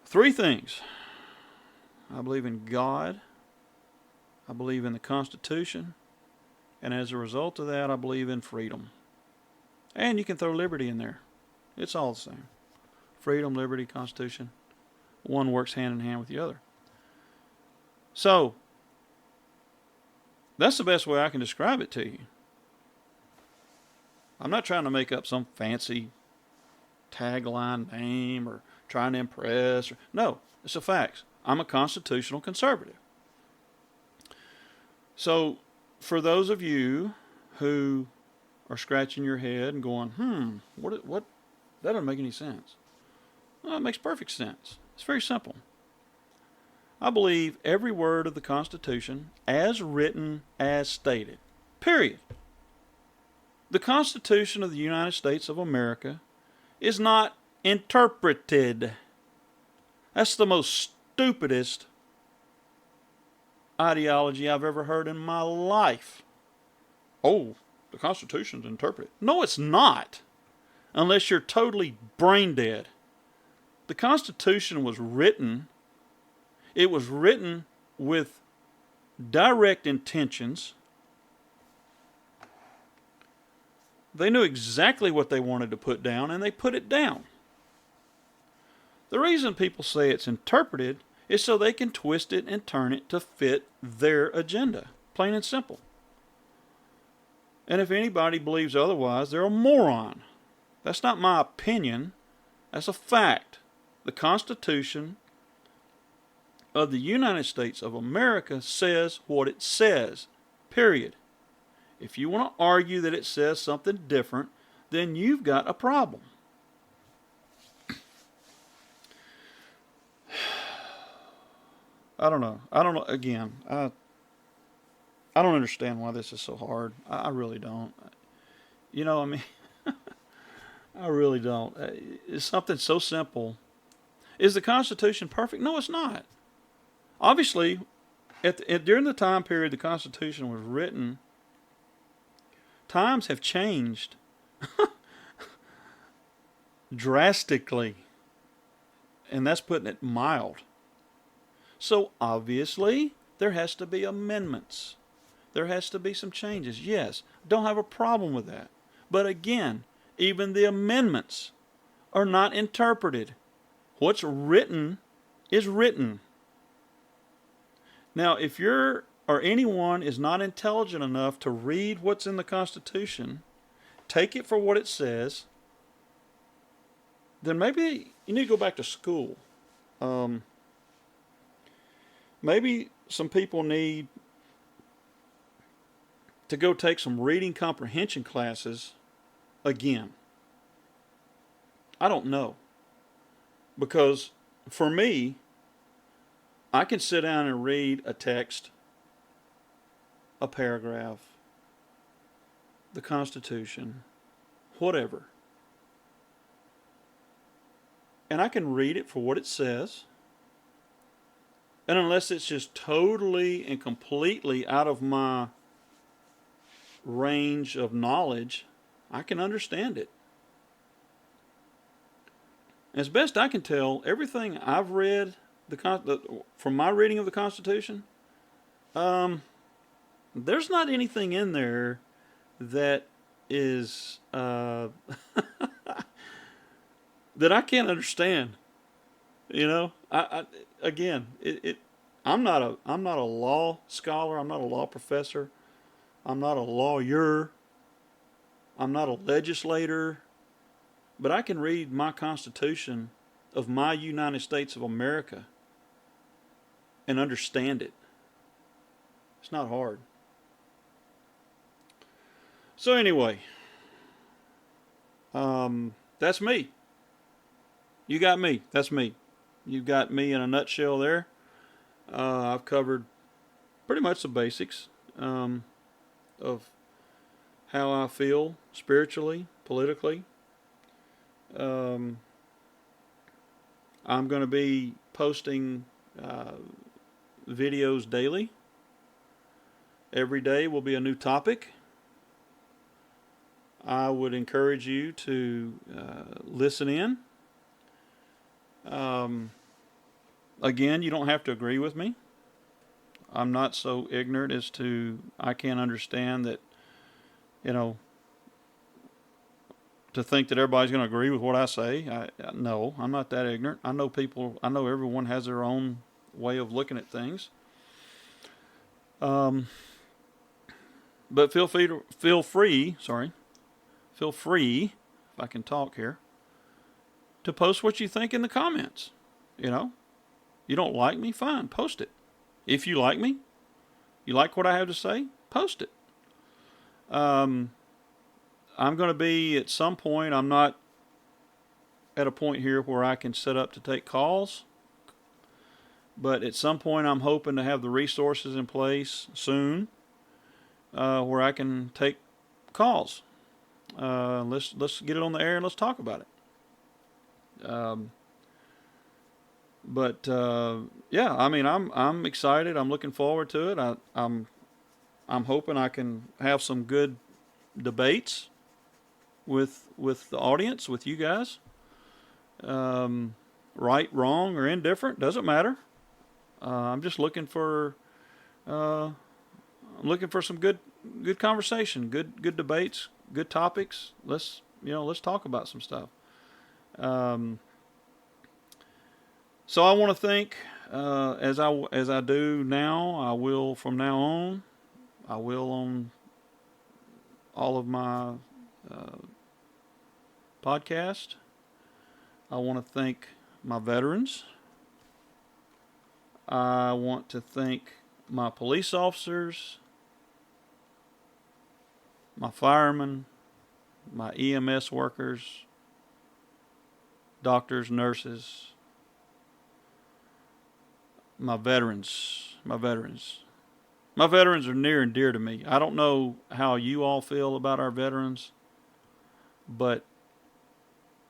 S1: three things. I believe in God, I believe in the Constitution, and as a result of that, I believe in freedom. And you can throw liberty in there. It's all the same. Freedom, liberty, Constitution. One works hand in hand with the other. So, that's the best way I can describe it to you. I'm not trying to make up some fancy tagline name or trying to impress. No, it's the facts. I'm a constitutional conservative. So, for those of you who are scratching your head and going, what? That doesn't make any sense. Well, it makes perfect sense. It's very simple. I believe every word of the Constitution as written, as stated. Period. The Constitution of the United States of America is not interpreted. That's the most stupidest ideology I've ever heard in my life. Oh, the Constitution's interpreted. No, it's not. Unless you're totally brain dead. The Constitution was written. It was written with direct intentions. They knew exactly what they wanted to put down, and they put it down. The reason people say it's interpreted is so they can twist it and turn it to fit their agenda. Plain and simple. And if anybody believes otherwise, they're a moron. That's not my opinion. That's a fact. The Constitution of the United States of America says what it says. Period. If you want to argue that it says something different, then you've got a problem. I don't know. Again, I don't understand why this is so hard. I really don't. I mean, I really don't. It's something so simple. Is the Constitution perfect? No, it's not. Obviously, during the time period the Constitution was written, times have changed drastically. And that's putting it mild. So obviously, there has to be amendments. There has to be some changes. Yes, don't have a problem with that. But again, even the amendments are not interpreted. What's written is written. Now, if you're or anyone is not intelligent enough to read what's in the Constitution, take it for what it says, then maybe you need to go back to school. Maybe some people need to go take some reading comprehension classes again. I don't know. Because for me, I can sit down and read a text, a paragraph, the Constitution, whatever. And I can read it for what it says. And unless it's just totally and completely out of my range of knowledge, I can understand it. As best I can tell, everything I've read from my reading of the Constitution, there's not anything in there that is that I can't understand. You know, I again, I'm not a law scholar. I'm not a law professor. I'm not a lawyer. I'm not a legislator. But I can read my Constitution of my United States of America and understand it. It's not hard. So anyway, that's me. You got me. That's me. You got me in a nutshell there. I've covered pretty much the basics of how I feel spiritually, politically. I'm going to be posting videos daily. Every day will be a new topic. I would encourage you to listen in. Again, you don't have to agree with me. I'm not so ignorant as to I can't understand that, to think that everybody's going to agree with what I say. No, I'm not that ignorant. I know everyone has their own way of looking at things. But feel free, if I can talk here, to post what you think in the comments. You don't like me? Fine, post it. If you like me, you like what I have to say, post it. I'm going to be at some point, I'm not at a point here where I can set up to take calls, but at some point I'm hoping to have the resources in place soon where I can take calls. Let's get it on the air and let's talk about it. Yeah, I mean, I'm excited. I'm looking forward to it. I'm hoping I can have some good debates with the audience, with you guys. Right, wrong, or indifferent, doesn't matter. I'm just looking for some good conversation, good debates, good topics. Let's talk about some stuff. So I want to thank, as I do now, I will from now on. I will on all of my podcast. I want to thank my veterans. I want to thank my police officers, my firemen, my EMS workers, doctors, nurses, my veterans. My veterans are near and dear to me. I don't know how you all feel about our veterans, but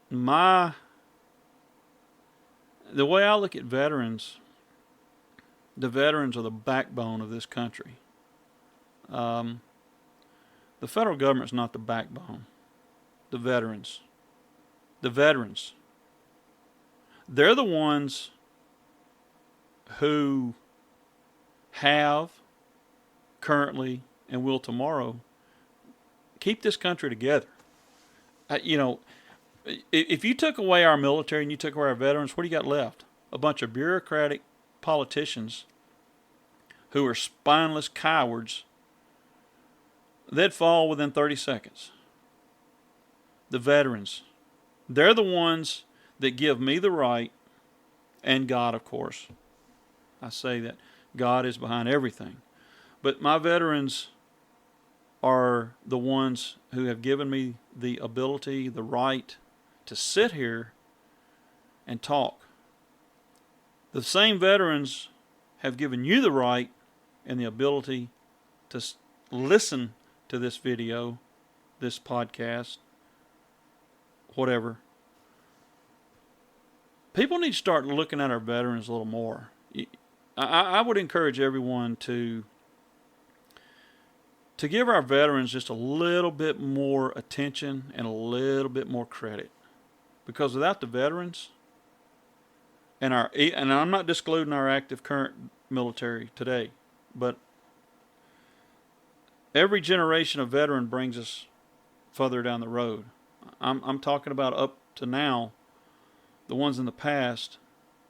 S1: the way I look at veterans, the veterans are the backbone of this country. The federal government's not the backbone. The veterans. They're the ones who have currently and will tomorrow keep this country together. If you took away our military and you took away our veterans, what do you got left? A bunch of bureaucratic politicians who are spineless cowards. They'd fall within 30 seconds. The veterans, they're the ones that give me the right, and God, of course. I say that God is behind everything. But my veterans are the ones who have given me the ability, the right to sit here and talk. The same veterans have given you the right and the ability to listen to this video, this podcast, whatever. People need to start looking at our veterans a little more. I would encourage everyone to give our veterans just a little bit more attention and a little bit more credit. Because without the veterans, and I'm not excluding our active current military today, but every generation of veteran brings us further down the road. I'm talking about up to now, the ones in the past.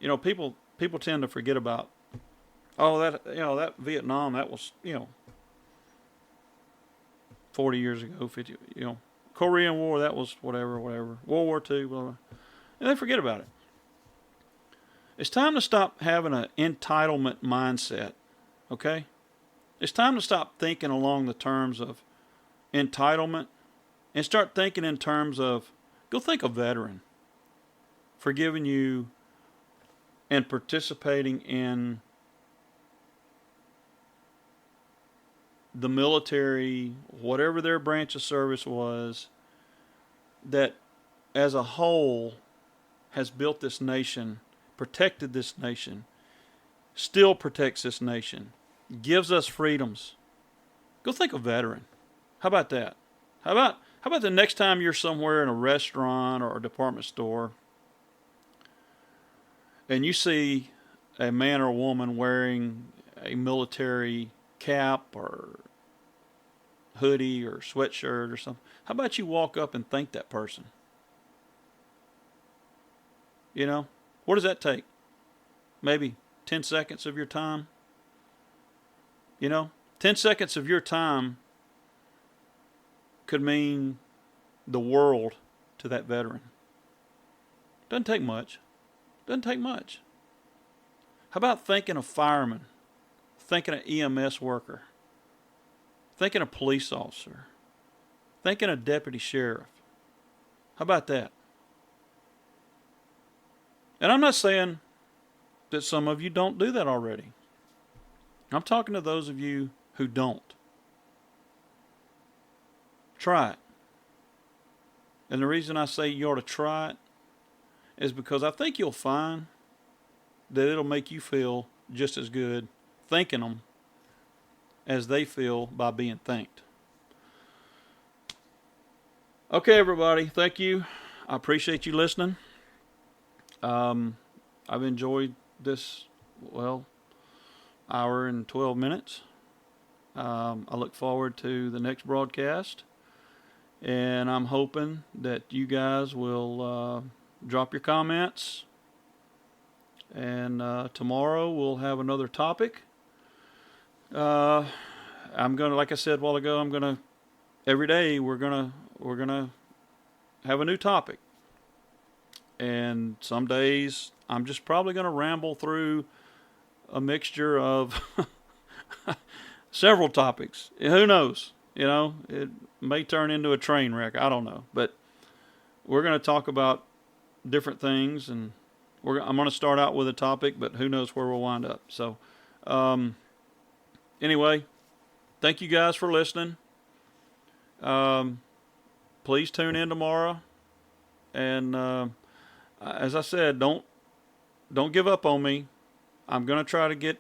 S1: People tend to forget about, that Vietnam, that was 40 years ago, 50, Korean War, that was whatever. World War II, blah, blah. And they forget about it. It's time to stop having an entitlement mindset, okay? It's time to stop thinking along the terms of entitlement and start thinking in terms of, go think a veteran forgiving you and participating in the military, whatever their branch of service was, that as a whole has built this nation, protected this nation, still protects this nation, gives us freedoms. Go think a veteran. How about that? How about the next time you're somewhere in a restaurant or a department store and you see a man or woman wearing a military cap or hoodie or sweatshirt or something, how about you walk up and thank that person? What does that take? Maybe 10 seconds of your time? 10 seconds of your time could mean the world to that veteran. Doesn't take much. How about thanking a fireman, thanking an EMS worker, thanking a police officer, thanking a deputy sheriff? How about that? And I'm not saying that some of you don't do that already. I'm talking to those of you who don't. Try it. And the reason I say you ought to try it is because I think you'll find that it'll make you feel just as good thanking them as they feel by being thanked. Okay, everybody. Thank you. I appreciate you listening. I've enjoyed this, hour and 12 minutes. I look forward to the next broadcast, and I'm hoping that you guys will drop your comments, and tomorrow we'll have another topic. I'm gonna, like I said a while ago, every day we're gonna have a new topic. And some days I'm just probably going to ramble through a mixture of several topics. Who knows? It may turn into a train wreck. I don't know. But we're going to talk about different things, and I'm going to start out with a topic, but who knows where we'll wind up. So, anyway, thank you guys for listening. Please tune in tomorrow, and as I said, don't give up on me. I'm going to try to get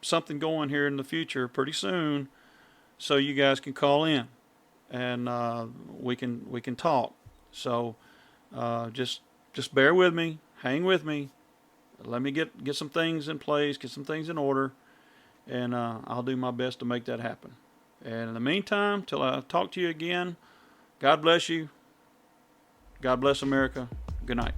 S1: something going here in the future pretty soon, so you guys can call in and we can talk. So just bear with me, hang with me. Let me get some things in place, get some things in order, and I'll do my best to make that happen. And in the meantime, till I talk to you again, God bless you. God bless America. Good night.